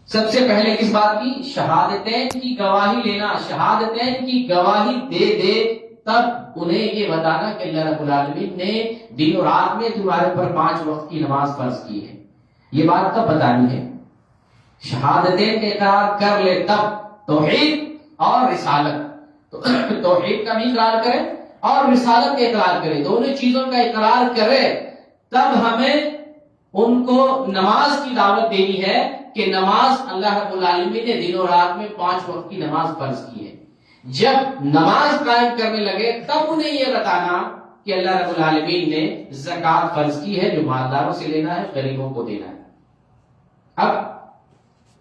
سب سے پہلے کس بات کی؟ شہادتین کی گواہی لینا. شہادتین کی گواہی دے دے تب انہیں یہ بتانا کہ اللہ رب العالمین نے دن و رات میں تمہارے پر 5 وقت کی نماز فرض کی ہے. یہ بات کب بتانی ہے؟ شہادتین کے اقرار کر لے تب. توحید اور رسالت، توحید کا بھی اقرار کرے اور رسالت کا اقرار کرے، دونوں چیزوں کا اقرار کرے تب ہمیں ان کو نماز کی دعوت دینی ہے کہ نماز اللہ رب العالمین نے دن و رات میں 5 وقت کی نماز فرض کی ہے. جب نماز قائم کرنے لگے تب انہیں یہ بتانا کہ اللہ رب العالمین نے زکوٰۃ فرض کی ہے، جو مالداروں سے لینا ہے، غریبوں کو دینا ہے. اب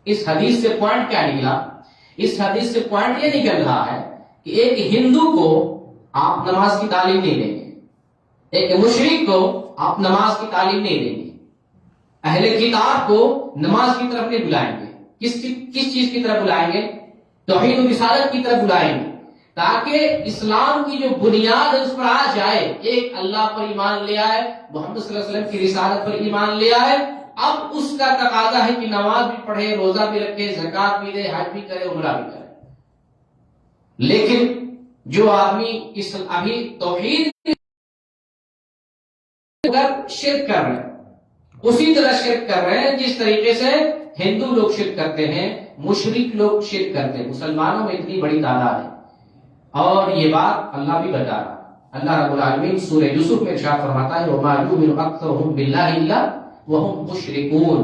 اس حدیث سے پوائنٹ کیا نکلا؟ اس حدیث سے پوائنٹ یہ نکل رہا ہے کہ ایک ہندو کو آپ نماز کی تعلیم نہیں دیں گے، ایک مشرک کو آپ نماز کی تعلیم نہیں دیں گے، اہل کتاب کو نماز کی طرف نہیں بلائیں گے. کس چیز کی طرف بلائیں گے؟ توحید و رسالت کی طرف بلائیں گے، تاکہ اسلام کی جو بنیاد اس پر آ جائے. ایک اللہ پر ایمان لے آئے، محمد صلی اللہ علیہ وسلم کی رسالت پر ایمان لے آئے. اب اس کا تقاضا ہے کہ نماز بھی پڑھے، روزہ بھی رکھے، زکوٰۃ بھی دے، حج بھی کرے، عمرہ بھی کرے. لیکن جو آدمی ابھی توحید شرک کر رہے ہیں، اسی طرح شرک کر رہے ہیں جس طریقے سے ہندو لوگ شرک کرتے ہیں، مشرک لوگ شرک کرتے ہیں. مسلمانوں میں اتنی بڑی تعداد ہے، اور یہ بات اللہ بھی بتا رہا. اللہ رب العالمین سورہ یوسف میں ارشاد فرماتا ہے وَمَا يُؤْمِنُ أَكْثَرُهُم بِاللَّهِ إِلَّا وَهُمْ مُشْرِكُونَ.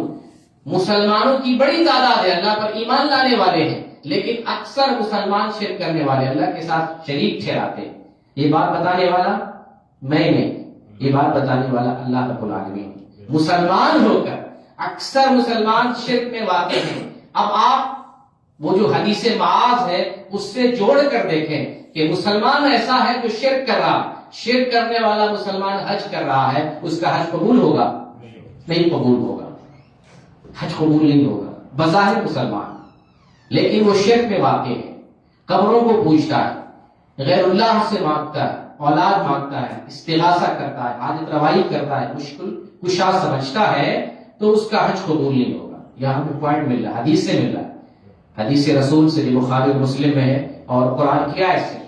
مسلمانوں کی بڑی تعداد ہے، اللہ پر ایمان لانے والے ہیں، لیکن اکثر مسلمان شرک کرنے والے، اللہ کے ساتھ شریک ٹھہراتے ہیں. یہ بات بتانے والا میں نہیں، یہ بات بتانے والا اللہ رب العالمین. مسلمان ہو کر اکثر مسلمان شرک میں واقع ہیں. اب آپ وہ جو حدیث معاذ ہے اس سے جوڑ کر دیکھیں کہ مسلمان ایسا ہے جو شرک کر رہا، شرک کرنے والا مسلمان حج کر رہا ہے، اس کا حج قبول ہوگا؟ نہیں قبول ہوگا، حج قبول نہیں ہوگا. بظاہر مسلمان، لیکن وہ شرک میں واقع ہے، قبروں کو پوجتا ہے، غیر اللہ سے مانگتا ہے، اولاد مانگتا ہے، استغاثہ کرتا ہے، حاجت روائی کرتا ہے، مشکل کشا سمجھتا ہے، تو اس کا حج قبول نہیں ہوگا. یہاں پہ پوائنٹ مل رہا ہے، حدیث سے مل رہا ہے، حدیث رسول سے جو بخاری اور مسلم میں ہے اور قرآن کی آیت سے.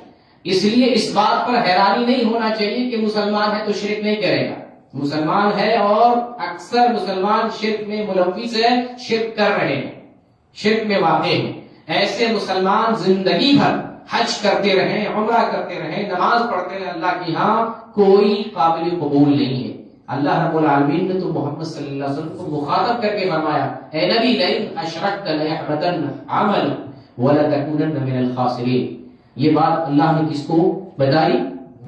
اس لیے اس بات پر حیرانی نہیں ہونا چاہیے کہ مسلمان ہے تو شرک نہیں کرے گا. مسلمان ہے اور اکثر مسلمان شرک میں ملوث ہے، شرک کر رہے ہیں، شرک میں واقع ہیں. ایسے مسلمان زندگی بھر حج کرتے رہیں، عمرہ کرتے رہیں، نماز پڑھتے رہیں، اللہ کے ہاں کوئی قابل قبول نہیں ہے. اللہ رب العالمین نے تو محمد صلی اللہ علیہ وسلم کو مخاطب کر کے فرمایا اے نبی لئن اشرکت لیحبطن عملک ولتکونن من الخاسرین. یہ بات اللہ نے کس کو بتائی؟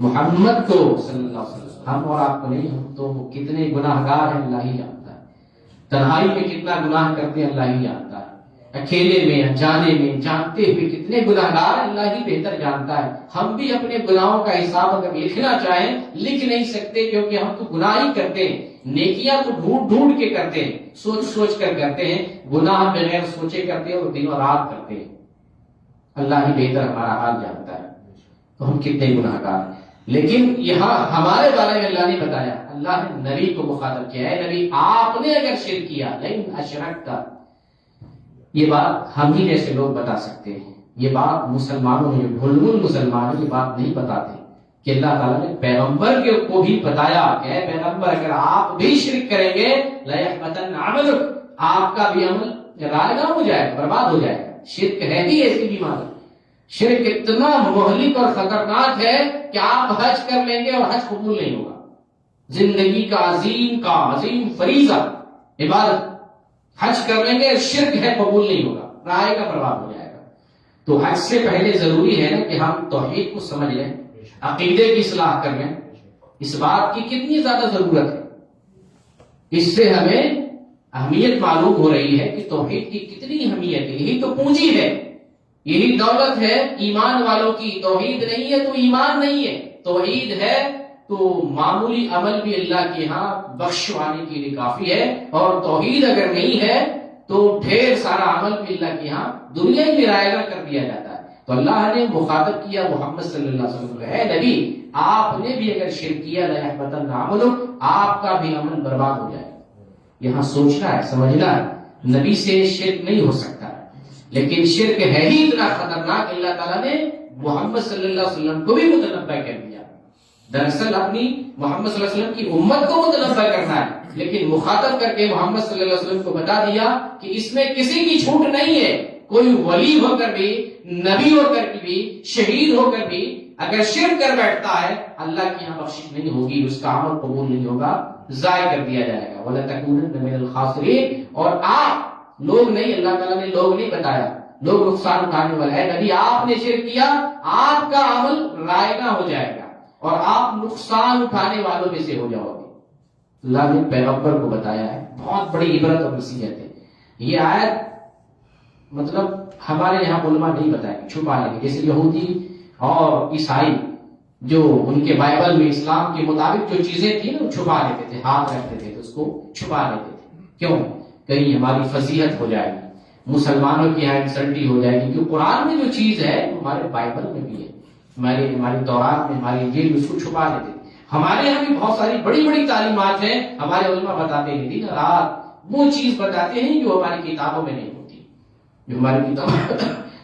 محمد کو صلی اللہ علیہ وسلم. ہم اور آپ کو نہیں، ہم تو کتنے گناہگار ہیں اللہ ہی جانتا ہے. تنہائی میں کتنا گناہ کرتے ہیں اللہ ہی جانتا ہے، اکیلے میں، انجانے میں، جانتے ہوئے کتنے گناہگار اللہ ہی بہتر جانتا ہے. ہم بھی اپنے گناہوں کا حساب اگر لکھنا چاہیں لکھ نہیں سکتے، کیونکہ ہم تو گناہ ہی کرتے ہیں. نیکیاں تو ڈھونڈ ڈھونڈ کے کرتے ہیں، سوچ سوچ کر کرتے ہیں، گناہ بغیر سوچے کرتے ہیں اور دن اور رات کرتے ہیں. اللہ ہی بہتر ہمارا حال جانتا ہے تو ہم کتنے گناہگار ہیں. لیکن یہاں ہمارے بارے میں اللہ نے بتایا، اللہ نے نبی کو مخاطب کیا ہے نبی آپ نے اگر شرک کیا لئن اشرکت. یہ بات ہم ہی جیسے لوگ بتا سکتے ہیں. یہ بات مسلمانوں میں جو بھلمل مسلمان یہ بات نہیں بتاتے کہ اللہ تعالیٰ نے پیغمبر کو بھی بتایا کہ اے پیغمبر اگر آپ بھی شرک کریں گے لیحبطن عملک، آپ کا بھی عمل رائگاں ہو جائے گا، برباد ہو جائے گا. شرک ہے بھی ایسی بیماری، شرک اتنا مہلک اور خطرناک ہے کہ آپ حج کر لیں گے اور حج قبول نہیں ہوگا. زندگی کا عظیم فریضہ عبادت حج کر لیں گے، شرک ہے قبول نہیں ہوگا، رائے کا برباد ہو جائے گا. تو حج سے پہلے ضروری ہے نا کہ ہم توحید کو سمجھ لیں، عقیدے کی اصلاح کر لیں. اس بات کی کتنی زیادہ ضرورت ہے، اس سے ہمیں اہمیت معلوم ہو رہی ہے کہ توحید کی کتنی اہمیت ہے. یہی تو پونجی ہے، یہی دولت ہے ایمان والوں کی. توحید نہیں ہے تو ایمان نہیں ہے، توحید ہے تو معمولی عمل بھی اللہ کے ہاں بخشوانے کے لیے کافی ہے، اور توحید اگر نہیں ہے تو ڈھیر سارا عمل بھی اللہ کے ہاں دنیا میں رائگاں کر دیا جاتا ہے. تو اللہ نے مخاطب کیا محمد صلی اللہ علیہ وسلم ہے نبی آپ نے بھی اگر شرک کیا لیحبطن عملک، آپ کا بھی عمل برباد ہو جائے. یہاں سوچنا ہے، سمجھنا ہے. نبی سے شرک نہیں ہو سکتا، لیکن شرک ہے ہی اتنا خطرناک، اللہ تعالیٰ نے محمد صلی اللہ علیہ وسلم کو بھی متنبع کر دیا۔ دراصل اپنی محمد صلی اللہ علیہ وسلم کی امت کو متنبع کرنا ہے، لیکن مخاطب کر کے محمد صلی اللہ علیہ وسلم کو بتا دیا کہ اس میں کسی کی چھوٹ نہیں ہے۔ کوئی ولی ہو کر بھی، نبی ہو کر بھی، شہید ہو کر بھی اگر شرک کر بیٹھتا ہے، اللہ کی یہاں بخشش نہیں ہوگی، اس کا عمل قبول نہیں ہوگا، ضائع کر دیا جائے گا۔ وَلَتَكُونَنَّ مِنَ الْخَاسِرِينَ، اور آپ لوگ نہیں، اللہ تعالیٰ نے لوگ نہیں بتایا، لوگ نقصان اٹھانے والے ہیں۔ نبی آپ نے شرک کیا، آپ کا عمل رائگاں ہو جائے گا اور آپ نقصان اٹھانے والوں میں سے ہو جاؤ گے۔ اللہ نے پیغمبر کو بتایا ہے، بہت بڑی عبرت اور نصیحت ہے۔ یہ آیت مطلب ہمارے یہاں علماء نہیں بتائیں گے، چھپا لیں گے، جیسے یہودی اور عیسائی جو ان کے بائبل میں اسلام کے مطابق جو چیزیں تھیں نا، چھپا لیتے تھے، ہاتھ رکھتے تھے تو اس کو چھپا لیتے تھے۔ کیوں؟ کہیں ہماری فضیحت ہو جائے گی، مسلمانوں کی یہاں انسلٹی ہو جائے گی، کیونکہ قرآن میں جو چیز ہے ہمارے بائبل میں بھی ہے، ہماری تورات میں، ہماری انجیل میں، اس کو چھپا لیتے تھے۔ ہمارے یہاں بھی بہت ساری بڑی بڑی تعلیمات ہیں، ہمارے علماء بتاتے ہیں دن رات وہ چیز بتاتے ہیں جو ہماری کتابوں میں نہیں ہوتی، جو ہماری کتابوں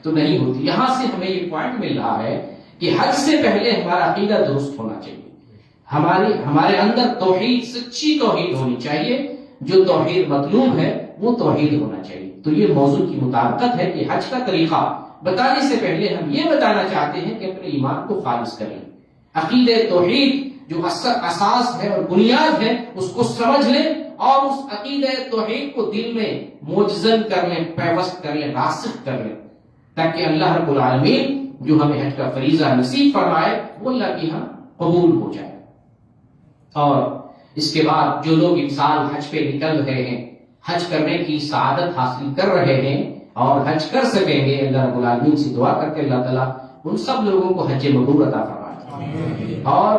تو نہیں ہوتی۔ یہاں سے ہمیں یہ پوائنٹ مل رہا ہے کہ حج سے پہلے ہمارا عقیدہ درست ہونا چاہیے، ہمارے اندر توحید، سچی توحید ہونی چاہیے، جو توحید مطلوب ہے وہ توحید ہونا چاہیے۔ تو یہ موضوع کی مطابقت ہے کہ حج کا طریقہ بتانے سے پہلے ہم یہ بتانا چاہتے ہیں کہ اپنے ایمان کو خالص کریں، عقیدہ توحید جو اساس ہے اور بنیاد ہے اس کو سمجھ لیں، اور اس عقیدہ توحید کو دل میں موجزن کر لیں، پیوست کر لیں، راسخ کر لیں، تاکہ اللہ رب العالمین جو ہمیں حج کا فریضہ نصیب فرمائے وہ اللہ کی یہاں قبول ہو جائے۔ اور اس کے بعد جو لوگ اس سال حج پہ نکل رہے ہیں، حج کرنے کی سعادت حاصل کر رہے ہیں اور حج کر سکیں گے، اللہ رب العالمین سے دعا کر کے اللہ تعالیٰ ان سب لوگوں کو حج مبرور عطا فرمائے۔ اور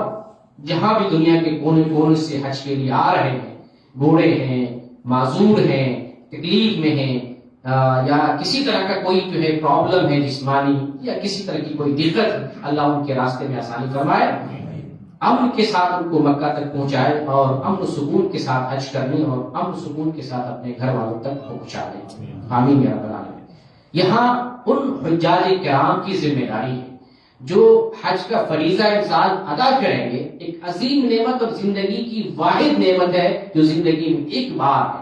جہاں بھی دنیا کے کونے کونے سے حج کے لیے آ رہے ہیں، بوڑھے ہیں، معذور ہیں، تکلیف میں ہیں، یا کسی طرح کا کوئی جو ہے پرابلم ہے جسمانی یا کسی طرح کی کوئی دقت، اللہ ان کے راستے میں آسانی فرمائے، امن کے ساتھ ان کو مکہ تک پہنچائے اور امن و سکون کے ساتھ حج کرنے اور امن و سکون کے ساتھ اپنے گھر والوں تک پہنچا دیں، آمین یا رب العالمین۔ یہاں ان حجاج کرام کی ذمہ داری ہے جو حج کا فریضہ انسان ادا کریں گے۔ ایک عظیم نعمت اور زندگی کی واحد نعمت ہے جو زندگی میں ایک بار ہے۔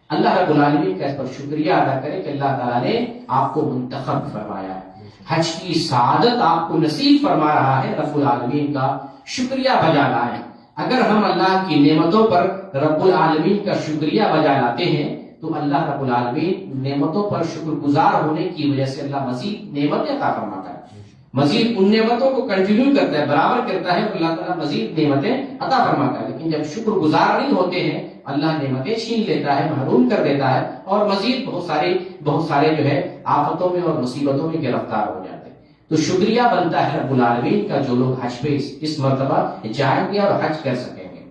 اللہ رب العالمین کا اس پر شکریہ ادا کرے کہ اللہ تعالیٰ نے آپ کو منتخب فرمایا ہے، حج کی سعادت آپ کو نصیب فرما رہا ہے۔ رب العالمین کا شکریہ بجا لائیں۔ اگر ہم اللہ کی نعمتوں پر رب العالمین کا شکریہ بجا لاتے ہیں تو اللہ رب العالمین نعمتوں پر شکر گزار ہونے کی وجہ سے اللہ مزید نعمتیں عطا فرماتا ہے، مزید ان نعمتوں کو کنٹینیو کرتا ہے، برابر کرتا ہے، اور اللہ تعالیٰ مزید نعمتیں عطا فرماتا ہے۔ لیکن جب شکر گزار نہیں ہوتے ہیں، اللہ نعمتیں چھین لیتا ہے، محروم کر دیتا ہے، اور مزید بہت سارے جو ہے آفتوں میں اور مصیبتوں میں گرفتار ہو جاتے ہیں۔ تو شکریہ بنتا ہے رب العالمین کا جو لوگ حج پہ اس مرتبہ جائیں گے اور حج کر سکیں گے۔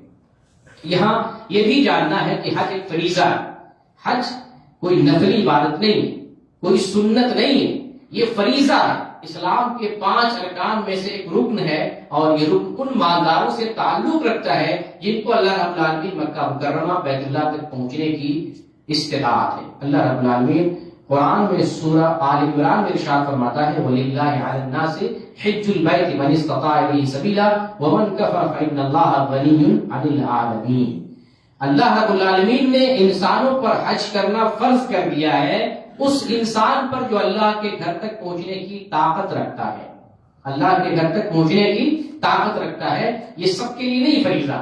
یہاں یہ بھی جاننا ہے کہ حج ایک فریضہ ہے، حج کوئی نفلی عبادت نہیں، کوئی سنت نہیں ہے، یہ فریضہ ہے، اسلام کے 5 ارکان میں سے ایک رکن ہے، اور یہ رکن ان مالداروں سے تعلق رکھتا ہے جن کو اللہ رب العالمین مکہ مکرمہ بیت اللہ تک پہنچنے کی استطاعت ہے۔ اللہ رب العالمین قرآن میں سورہ آل عمران میں ارشاد فرماتا ہے وَلِلَّهِ عَلَى النَّاسِ حِجُّ الْبَيْتِ مَنِ اسْتَطَاعَ إِلَيْهِ سَبِيلًا وَمَنْ كَفَرَ فَإِنَّ اللَّهَ غَنِيٌّ عَنِ الْعَالَمِينَ۔ اللہ رب العالمین نے انسانوں پر حج کرنا فرض کر دیا ہے اس انسان پر جو اللہ کے گھر تک پہنچنے کی طاقت رکھتا ہے، اللہ کے گھر تک پہنچنے کی طاقت رکھتا ہے۔ یہ سب کے لیے نہیں فریضہ،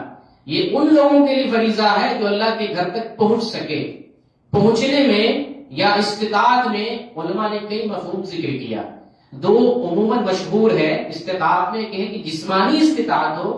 یہ ان لوگوں کے لیے فریضہ ہے جو اللہ کے گھر تک پہنچ سکے۔ پہنچنے میں یا استطاعت میں علماء نے کئی مفہوم ذکر کیا، دو عموماً مشہور ہے استطاعت میں، کہ جسمانی استطاعت ہو،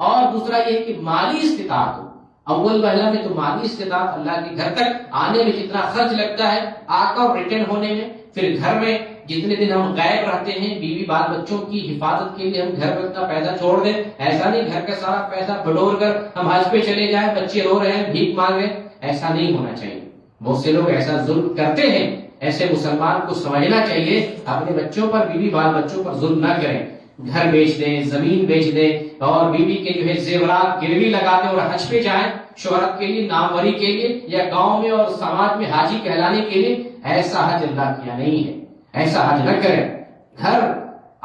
اور دوسرا یہ کہ مالی استطاعت ہو۔ اول پہلا میں تو مالی استطاعت، اللہ کے گھر تک آنے میں جتنا خرچ لگتا ہے، آ کر ریٹرن ہونے میں، پھر گھر میں جتنے دن ہم غائب رہتے ہیں، بیوی بال بچوں کی حفاظت کے لیے ہم گھر میں اتنا پیسہ چھوڑ دیں، ایسا نہیں گھر کا سارا پیسہ بٹور کر ہم حج پہ چلے جائیں، بچے رو رہے ہیں بھیک مانگ رہے ہیں، ایسا نہیں ہونا چاہیے۔ بہت سے لوگ ایسا ظلم کرتے ہیں، ایسے مسلمان کو سمجھنا چاہیے اپنے بچوں پر، بیوی بال بچوں پر ظلم نہ کریں، گھر بیچ دیں، زمین بیچ دیں، اور بیوی کے جو ہے زیورات گروی لگا دیں اور حج پہ جائیں۔ شہرت کے لیے، ناموری کے لیے، یا گاؤں میں اور سماج میں حاجی کہلانے کے لیے، ایسا حج اللہ کیا نہیں ہے. ایسا حج نہ کریں.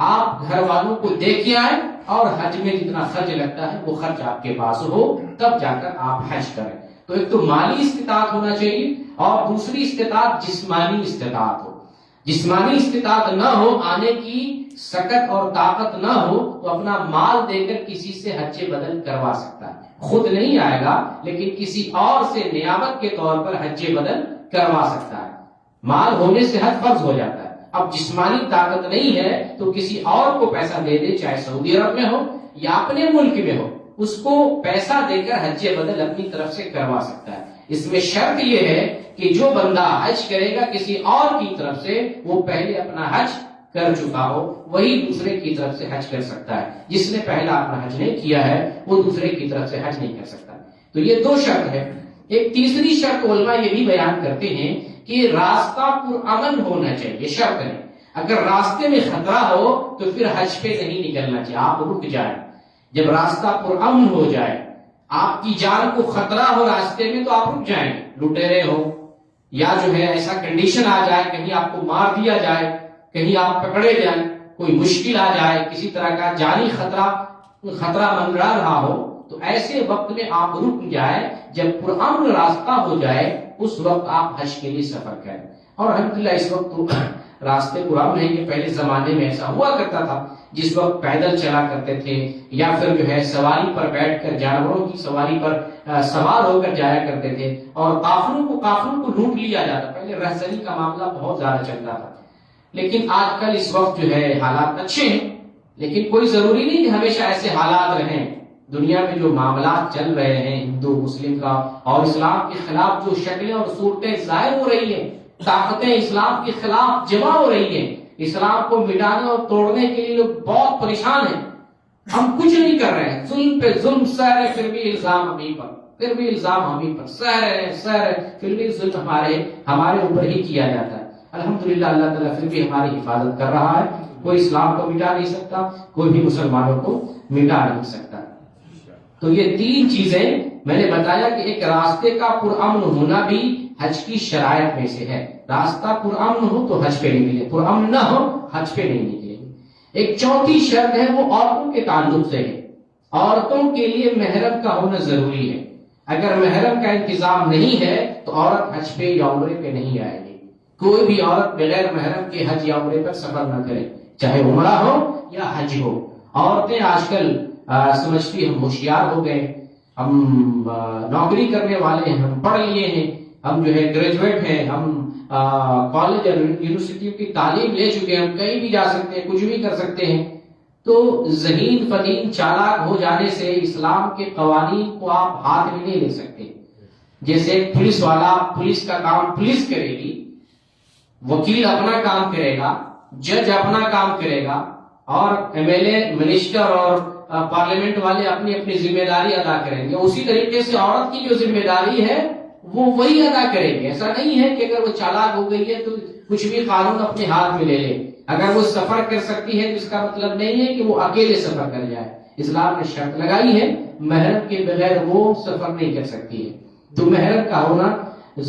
آپ گھر والوں کو دے کے آئیں اور حج میں جتنا خرچ لگتا ہے وہ خرچ آپ کے پاس ہو، تب جا کر آپ حج کریں. تو ایک تو مالی استطاعت ہونا چاہیے، اور دوسری استطاعت جسمانی استطاعت ہو. جسمانی استطاعت نہ ہو، آنے کی سکت اور طاقت نہ ہو، تو اپنا مال دے کر کسی سے حج بدل کروا سکتا ہے. خود نہیں آئے گا لیکن کسی اور سے نیابت کے طور پر حج بدل کروا سکتا ہے. مال ہونے سے حج فرض ہو جاتا ہے. اب جسمانی طاقت نہیں ہے تو کسی اور کو پیسہ دے دے، چاہے سعودی عرب میں ہو یا اپنے ملک میں ہو، اس کو پیسہ دے کر حج بدل اپنی طرف سے کروا سکتا ہے. اس میں شرط یہ ہے کہ جو بندہ حج کرے گا کسی اور کی طرف سے، وہ پہلے اپنا حج کر چکا ہو، وہی دوسرے کی طرف سے حج کر سکتا ہے. جس نے پہلا اپنا حج نہیں کیا ہے وہ دوسرے کی طرف سے حج نہیں کر سکتا. تو یہ دو شرط ہے. ایک تیسری شرط علماء یہ بھی بیان کرتے ہیں کہ راستہ پرامن ہونا چاہیے. شرط ہے اگر راستے میں خطرہ ہو تو پھر حج پہ نہیں نکلنا چاہیے، آپ رک جائیں. جب راستہ پرامن ہو جائے، آپ کی جان کو خطرہ ہو راستے میں، تو آپ رک جائیں. لٹیرے ہو یا جو ہے ایسا کنڈیشن آ جائے، کہیں آپ کو مار دیا جائے، کہیں آپ پکڑے جائیں، کوئی مشکل آ جائے، کسی طرح کا جانی خطرہ منڈرا رہا ہو، تو ایسے وقت میں آپ رک جائیں. جب پرامن راستہ ہو جائے اس وقت آپ حج کے لیے سفر کریں. اور الحمدللہ اس وقت تو راستے پرامن ہیں. کہ پہلے زمانے میں ایسا ہوا کرتا تھا، جس وقت پیدل چلا کرتے تھے یا پھر جو ہے سواری پر بیٹھ کر، جانوروں کی سواری پر سوار ہو کر جایا کرتے تھے، اور قافلوں کو لوٹ لیا جاتا. پہلے رہزنی کا معاملہ بہت زیادہ چلتا تھا. لیکن آج کل اس وقت جو ہے حالات اچھے ہیں، لیکن کوئی ضروری نہیں کہ ہمیشہ ایسے حالات رہیں. دنیا میں جو معاملات چل رہے ہیں ہندو مسلم کا، اور اسلام کے خلاف جو شکلیں اور صورتیں ظاہر ہو رہی ہیں، طاقتیں اسلام کے خلاف جمع ہو رہی ہیں، اسلام کو مٹانے اور توڑنے کے لیے لوگ بہت پریشان ہیں. ہم کچھ نہیں کر رہے ہیں، ظلم پہ ظلم سہ رہے، پھر بھی الزام ہمیں پر سہ رہے، پھر بھی ظلم ہمارے اوپر ہی کیا جاتا ہے. الحمدللہ اللہ تعالیٰ پھر بھی ہماری حفاظت کر رہا ہے. کوئی اسلام کو مٹا نہیں سکتا، کوئی بھی مسلمانوں کو مٹا نہیں سکتا. تو یہ تین چیزیں میں نے بتایا کہ ایک راستے کا پرامن ہونا بھی حج کی شرائط میں سے ہے. راستہ پرامن ہو تو حج پہ نکلے، پرامن نہ ہو حج پہ نہیں نکلے. ایک چوتھی شرط ہے وہ عورتوں کے تعلق سے ہے. عورتوں کے لیے محرم کا ہونا ضروری ہے. اگر محرم کا انتظام نہیں ہے تو عورت حج پہ یا عمرے پہ نہیں آئے گی. کوئی بھی عورت بغیر محرم کے حج یا عمرے پر سفر نہ کرے، چاہے عمرہ ہو یا حج ہو. عورتیں آج کل سمجھتی ہم ہوشیار ہو گئے، ہم نوکری کرنے والے ہیں، ہم پڑھ لیے ہیں، ہم جو ہے گریجویٹ ہیں، ہم کالج اور یونیورسٹیوں کی تعلیم لے چکے ہیں، ہم کہیں بھی جا سکتے ہیں، کچھ بھی کر سکتے ہیں. تو ذہین فطین چالاک ہو جانے سے اسلام کے قوانین کو آپ ہاتھ میں نہیں لے سکتے. جیسے پولیس والا پولیس کا کام پولیس کرے گی، وکیل اپنا کام کرے گا، جج اپنا کام کرے گا، اور ایم ایل اے، منسٹر اور پارلیمنٹ والے اپنی اپنی ذمہ داری ادا کریں گے. اسی طریقے سے عورت کی جو ذمہ داری ہے وہ وہی ادا کرے گی. ایسا نہیں ہے کہ اگر وہ چالاک ہو گئی ہے تو کچھ بھی قانون اپنے ہاتھ میں لے لے. اگر وہ سفر کر سکتی ہے تو اس کا مطلب نہیں ہے کہ وہ اکیلے سفر کر جائے. اسلام نے شرط لگائی ہے محرم کے بغیر وہ سفر نہیں کر سکتی ہے. تو محرم کا ہونا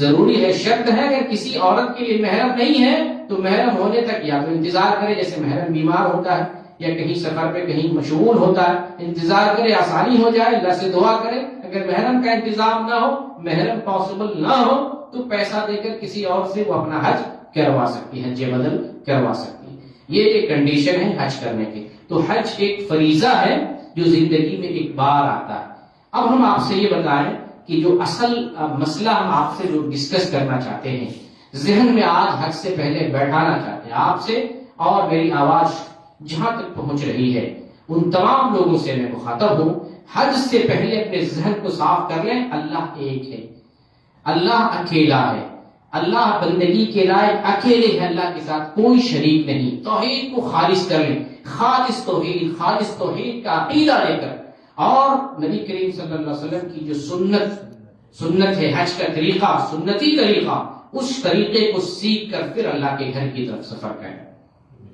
ضروری ہے، شرط ہے. اگر کسی عورت کے لیے محرم نہیں ہے تو محرم ہونے تک یا تو انتظار کرے، جیسے محرم بیمار ہوتا ہے یا کہیں سفر پہ کہیں مشغول ہوتا ہے، انتظار کرے، آسانی ہو جائے، اللہ سے دعا کرے. اگر محرم کا انتظام نہ ہو، محرم پاسبل نہ ہو، تو پیسہ دے کر کسی اور سے وہ اپنا حج کروا سکتی ہے، حج بدل کروا سکتی ہے. یہ ایک کنڈیشن ہے حج کرنے کی. تو حج ایک فریضہ ہے جو زندگی میں ایک بار آتا ہے. اب ہم آپ سے یہ بتائیں کہ جو اصل مسئلہ ہم آپ سے جو ڈسکس کرنا چاہتے ہیں، ذہن میں آج حج سے پہلے بیٹھانا چاہتے ہیں آپ سے، اور میری آواز جہاں تک پہنچ رہی ہے ان تمام لوگوں سے میں مخاطب ہوں، حج سے پہلے اپنے ذہن کو صاف کر لیں. اللہ ایک ہے، اللہ اکیلا ہے، اللہ بندگی کے لائق اکیلے ہے، اللہ کے ساتھ کوئی شریک نہیں. توحید کو خالص کر لیں، خالص توحید کا عقیدہ لے کر، اور نبی کریم صلی اللہ علیہ وسلم کی جو سنت ہے، حج کا طریقہ، سنتی طریقہ، اس طریقے کو سیکھ کر پھر اللہ کے گھر کی طرف سفر کریں.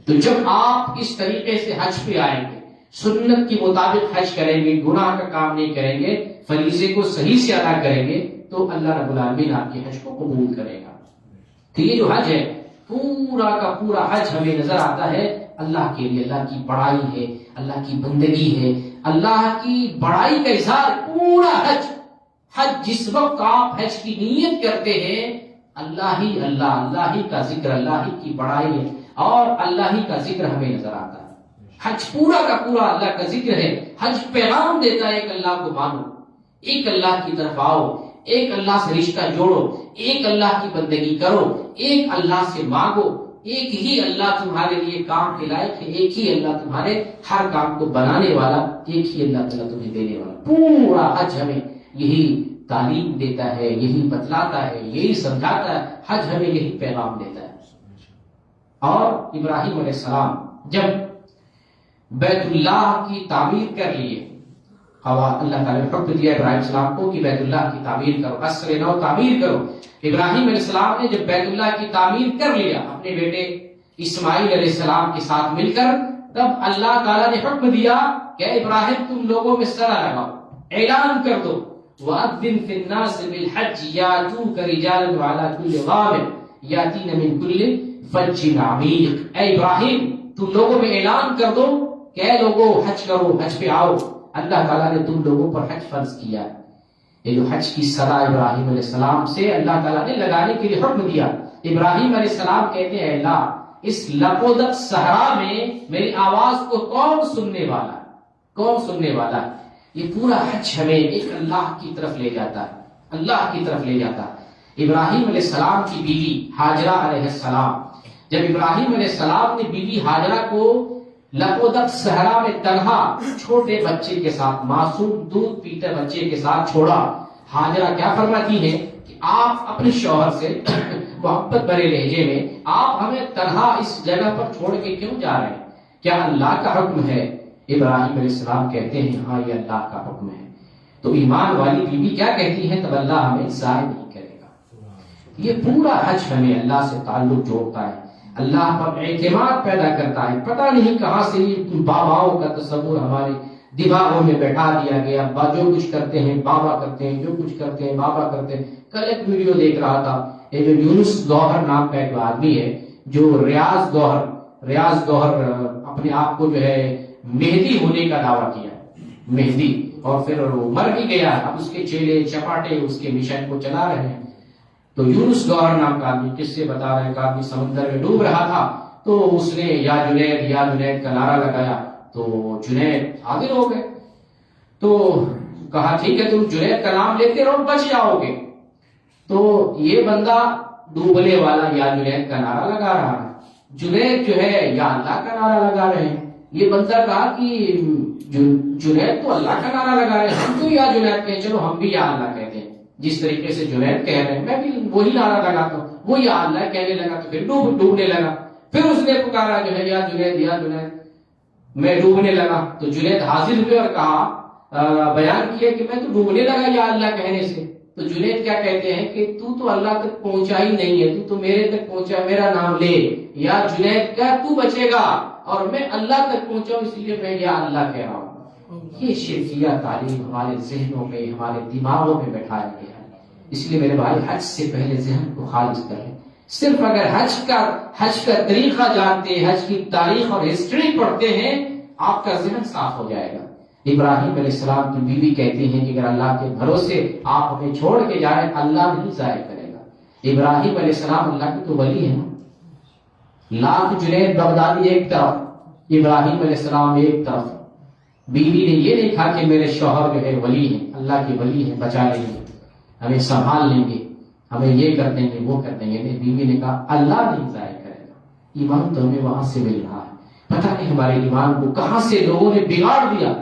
تو جب آپ اس طریقے سے حج پہ آئیں گے سنت کے مطابق حج کریں گے، گناہ کا کام نہیں کریں گے، فریضے کو صحیح سے ادا کریں گے تو اللہ رب العالمین آپ کے حج کو قبول کرے گا۔ تو یہ جو حج ہے پورا کا پورا حج ہمیں نظر آتا ہے اللہ کے لیے، اللہ کی بڑائی ہے، اللہ کی بندگی ہے، اللہ کی بڑائی کا اظہار پورا حج۔ حج جس وقت آپ حج کی نیت کرتے ہیں اللہ ہی کا ذکر، اللہ ہی کی بڑائی ہے اور اللہ ہی کا ذکر ہمیں نظر آتا ہے۔ حج پورا کا پورا اللہ کا ذکر ہے۔ حج پیغام دیتا ہے ایک اللہ کو مانو، ایک اللہ کی طرف آؤ، ایک اللہ سے رشتہ جوڑو، ایک اللہ کی بندگی کرو، ایک اللہ سے مانگو، ایک ہی اللہ تمہارے لیے کام کے لائق ہے، ایک ہی اللہ تمہارے ہر کام کو بنانے والا، ایک ہی اللہ تعالیٰ تمہیں دینے والا۔ پورا حج ہمیں یہی تعلیم دیتا ہے، یہی بتلاتا ہے، یہی سمجھاتا ہے، حج ہمیں یہی پیغام دیتا ہے۔ اور ابراہیم علیہ السلام جب بیت اللہ کی تعمیر کر لیے، اللہ تعالیٰ نے حکم دیا ابراہیم علیہ السلام کو کہ بیت اللہ کی تعمیر کرو، قصر نو تعمیر کرو۔ ابراہیم علیہ السلام نے جب بیت اللہ کی تعمیر کر لیا اپنے بیٹے اسماعیل علیہ السلام کے ساتھ مل کر، تب اللہ تعالیٰ نے حکم دیا کہ ابراہیم تم لوگوں میں صلاح لگاؤ، اعلان کر دو وَأَذِّن فِي النَّاسِ بِالْحَجِّ يَأْتُوكَ رِجَالًا وَعَلَى كُلِّ ضَامِرٍ يَأْتِينَ مِنْ كُلِّ فَجٍّ عَمِيقٍ۔ اے ابراہیم تم لوگوں میں اعلان کر دو کہ اے لوگوں حج کرو، حج پہ آؤ، اللہ تعالیٰ نے تم لوگوں پر حج فرض کیا ہے۔ یہ جو حج کی صدا ابراہیم علیہ السلام سے اللہ تعالیٰ نے لگانے کے لیے حکم دیا۔ ابراہیم علیہ السلام کہتے ہیں اے اللہ اس لقودق صحرا میں میری آواز کو کون سننے والا ہے، کون سننے والا ہے؟ یہ پورا حج ہمیں ایک اللہ کی طرف لے جاتا ہے، اللہ کی طرف لے جاتا ہے۔ ابراہیم علیہ السلام کی بیوی ہاجرہ علیہ السلام، جب ابراہیم علیہ السلام نے بیوی ہاجرہ کو لقودق صحرا میں تنہا چھوٹے بچے کے ساتھ، معصوم دودھ پیتے بچے کے ساتھ چھوڑا، ہاجرہ کیا فرماتی ہے کہ آپ اپنے شوہر سے محبت بھرے لہجے میں آپ ہمیں تنہا اس جگہ پر چھوڑ کے کیوں جا رہے ہیں؟ کیا اللہ کا حکم ہے؟ ابراہیم علیہ السلام کہتے ہیں ہاں یہ اللہ کا حکم ہے۔ تو ایمان والی بیوی کیا کہتی ہے؟ تب اللہ ہمیں ضائع نہیں کرے گا۔ یہ پورا حج ہمیں اللہ سے تعلق جوڑتا ہے، اللہ پر اعتماد پیدا کرتا ہے۔ پتہ نہیں کہاں سے یہ باباؤں کا تصور ہمارے دماغوں میں بیٹھا دیا گیا، جو کچھ کرتے ہیں بابا کرتے ہیں، جو کچھ کرتے ہیں بابا کرتے ہیں۔ کل ایک ویڈیو دیکھ رہا تھا، یہ جو یونس گوہر نام کا ایک آدمی ہے جو ریاض گوہر اپنے آپ کو جو ہے مہدی ہونے کا دعویٰ کیا، مہدی، اور پھر وہ مر بھی گیا، اب اس کے چیلے چپاٹے اس کے مشن کو چلا رہے ہیں۔ تو یونس گوہر نام کا آدمی کس سے بتا رہے ہیں کہ آدمی سمندر میں ڈوب رہا تھا، تو اس نے یا جنید کا نعرہ لگایا، تو جنید حاضر ہو گئے، تو کہا ٹھیک ہے تم جنید کا نام لیتے رہو بچ جاؤ گے۔ تو یہ بندہ ڈوبنے والا یا جنید کا نعرہ لگا رہا ہے، جنید جو ہے یا اللہ کا نعرہ لگا رہے ہیں۔ یہ بندہ کہا کہ جنید تو اللہ کا نعرہ لگا رہے ہیں، ہم تو یا جنید کہیں، چلو ہم بھی یا اللہ کہتے ہیں، جس طریقے سے جنید کہہ رہے ہیں میں بھی وہی نعرہ لگاتا ہوں، وہ یا اللہ کہنے لگا تو پھر ڈوبنے لگا۔ پھر اس نے پکارا جو ہے یا جنید، میں ڈوبنے لگا۔ تو جنید حاضر ہوئے اور کہا، بیان کیا کہ میں تو ڈوبنے لگا یا اللہ کہنے سے۔ تو جنید کیا کہتے ہیں کہ تو اللہ تک پہنچا ہی نہیں ہے، تو میرے تک پہنچا، میرا نام لے، یا جنید کا تو بچے گا اور میں اللہ تک پہنچا ہوں، اس لیے میں یا اللہ کہہ رہا ہوں۔ یہ شرکیہ تعلیم ہمارے ذہنوں میں، ہمارے دماغوں میں بیٹھایا گیا ہے۔ اس لیے میرے بھائی حج سے پہلے ذہن کو خالص کریں۔ صرف اگر حج کا طریقہ جانتے ہیں، حج کی تاریخ اور ہسٹری پڑھتے ہیں، آپ کا ذہن صاف ہو جائے گا۔ ابراہیم علیہ السلام کی بیوی کہتی ہیں کہ اگر اللہ کے بھروسے آپ ہمیں چھوڑ کے جائیں اللہ نہیں ضائع کرے گا۔ ابراہیم علیہ السلام اللہ کی تو ولی ہے نا، لاکھ جنید بغدادی ایک طرف، ابراہیم علیہ السلام ایک طرف۔ بیوی نے یہ نہیں کہا کہ میرے شوہر جو ہے ولی ہیں، اللہ کے ولی ہیں، بچا لیں گے، ہمیں سنبھال لیں گے، ہمیں یہ کر دیں گے، وہ کر دیں گے۔ بیوی نے کہا اللہ نہیں ضائع کرے گا۔ ایمان تو ہمیں وہاں سے مل رہا ہے، پتہ نہیں ہمارے ایمان کو کہاں سے لوگوں نے بگاڑ دیا،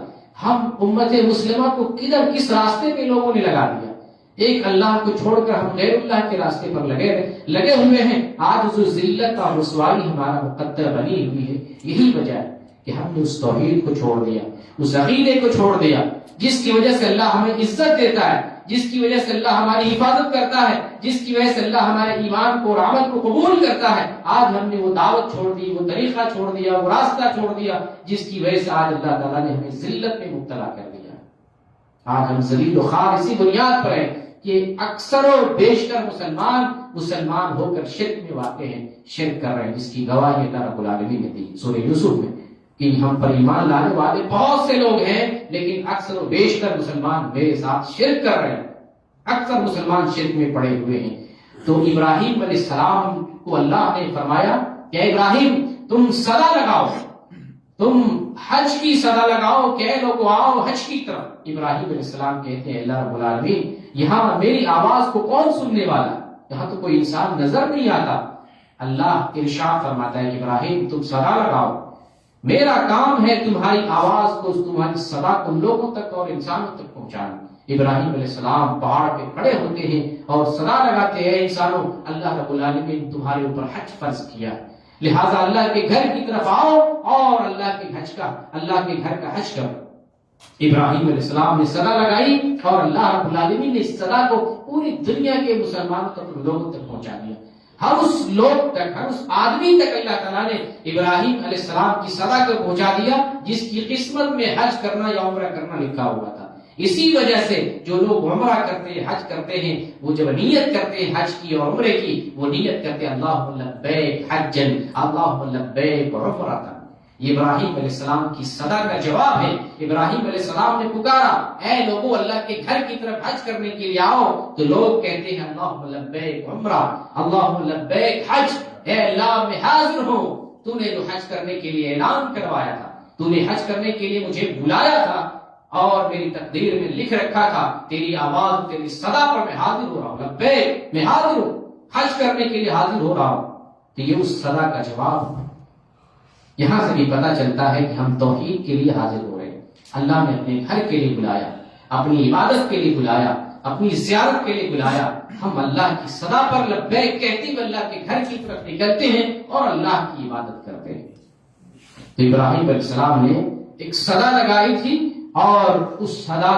ہم امت مسلمہ کو کس راستے پہ لوگوں نے لگا دیا۔ ایک اللہ کو چھوڑ کر ہم غیر اللہ کے راستے پر لگے ہوئے ہیں۔ آج جو ذلت اور رسوائی ہمارا مقدر بنی ہوئی ہے، یہی وجہ ہے کہ ہم نے اس توحید کو چھوڑ دیا، اس عقیدے کو چھوڑ دیا، جس کی وجہ سے اللہ ہمیں عزت دیتا ہے، جس کی وجہ سے اللہ ہماری حفاظت کرتا ہے، جس کی وجہ سے اللہ ہمارے ایمان کو اور عمل کو قبول کرتا ہے، آج ہم نے وہ دعوت چھوڑ دی، وہ طریقہ چھوڑ دیا، وہ راستہ چھوڑ دیا، جس کی وجہ سے آج اللہ تعالیٰ نے ہمیں ذلت میں مبتلا کر دیا۔ آج ہم ذلیل و خوار اسی بنیاد پر ہیں کہ اکثر و بیشتر مسلمان ہو کر شرک میں واقع ہیں، شرک کر رہے ہیں، جس کی گواہی اللہ رب العالمین نے دی سورہ یوسف میں کہ ہم پر ایمان لانے والے بہت سے لوگ ہیں، لیکن اکثر و بیشتر مسلمان میرے ساتھ شرک کر رہے ہیں، اکثر مسلمان شرک میں پڑے ہوئے ہیں۔ تو ابراہیم علیہ السلام کو اللہ نے فرمایا کہ ابراہیم تم صدا لگاؤ، تم حج کی صدا لگاؤ کہ اے لوگو آؤ حج کی طرف۔ ابراہیم علیہ السلام کہتے ہیں اللہ رب العالمین یہاں میری آواز کو کون سننے والا، یہاں تو کوئی انسان نظر نہیں آتا۔ اللہ ارشاد فرماتا ہے کہ ابراہیم تم صدا لگاؤ، میرا کام ہے تمہاری آواز کو، تمہاری صدا کو لوگوں تک اور انسانوں تک پہنچانا۔ ابراہیم علیہ السلام پہاڑ پہ کھڑے ہوتے ہیں اور صدا لگاتے ہیں انسانوں اللہ رب العالمین تمہارے اوپر حج فرض کیا، لہٰذا اللہ کے گھر کی طرف آؤ اور اللہ کے گھر کا حج کرو۔ ابراہیم علیہ السلام نے صدا لگائی اور اللہ رب العالمین نے اس صدا کو پوری دنیا کے مسلمانوں تک، لوگوں تک پہنچا دیا۔ ہر اس لوگ تک، ہر اس آدمی تک اللہ تعالیٰ نے ابراہیم علیہ السلام کی صدا کو پہنچا دیا جس کی قسمت میں حج کرنا یا عمرہ کرنا لکھا ہوا تھا۔ اسی وجہ سے جو لوگ عمرہ کرتے ہیں، حج کرتے ہیں، وہ جب نیت کرتے ہیں حج کی اور عمرے کی، وہ نیت کرتے ہیں اللہم لبیک حجن، اللہم لبیک عمرۃ۔ یہ ابراہیم علیہ السلام کی صدا کا جواب ہے۔ ابراہیم علیہ السلام نے پکارا اے لوگو اللہ کے گھر کی طرف حج کرنے کے لیے آؤ، تو لوگ کہتے ہیں اللہم لبیک عمرہ، اللہم لبیک حج، اے اللہ میں حاضر ہوں، تو نے جو حج کرنے کے لیے اعلان کروایا تھا، تو نے حج کرنے کے لیے مجھے بلایا تھا اور میری تقدیر میں لکھ رکھا تھا، تیری آواز تیری صدا پر میں حاضر ہو رہا ہوں، لبیک میں حاضر ہوں، حج کرنے کے لیے حاضر ہو رہا ہوں۔ تو یہ اس صدا کا جواب ہے۔ یہاں سے بھی پتہ چلتا ہے کہ ہم توحید کے لیے حاضر ہو رہے ہیں۔ اللہ نے اپنے گھر کے لیے بلایا، اپنی عبادت کے لیے بلایا، اپنی زیارت کے لیے بلایا، ہم اللہ کی صدا پر لبیک کہتے ہوئے اللہ کے گھر کی طرف نکلتے ہیں اور اللہ کی عبادت کرتے ہیں۔ تو ابراہیم علیہ السلام نے ایک صدا لگائی تھی اور اس صدا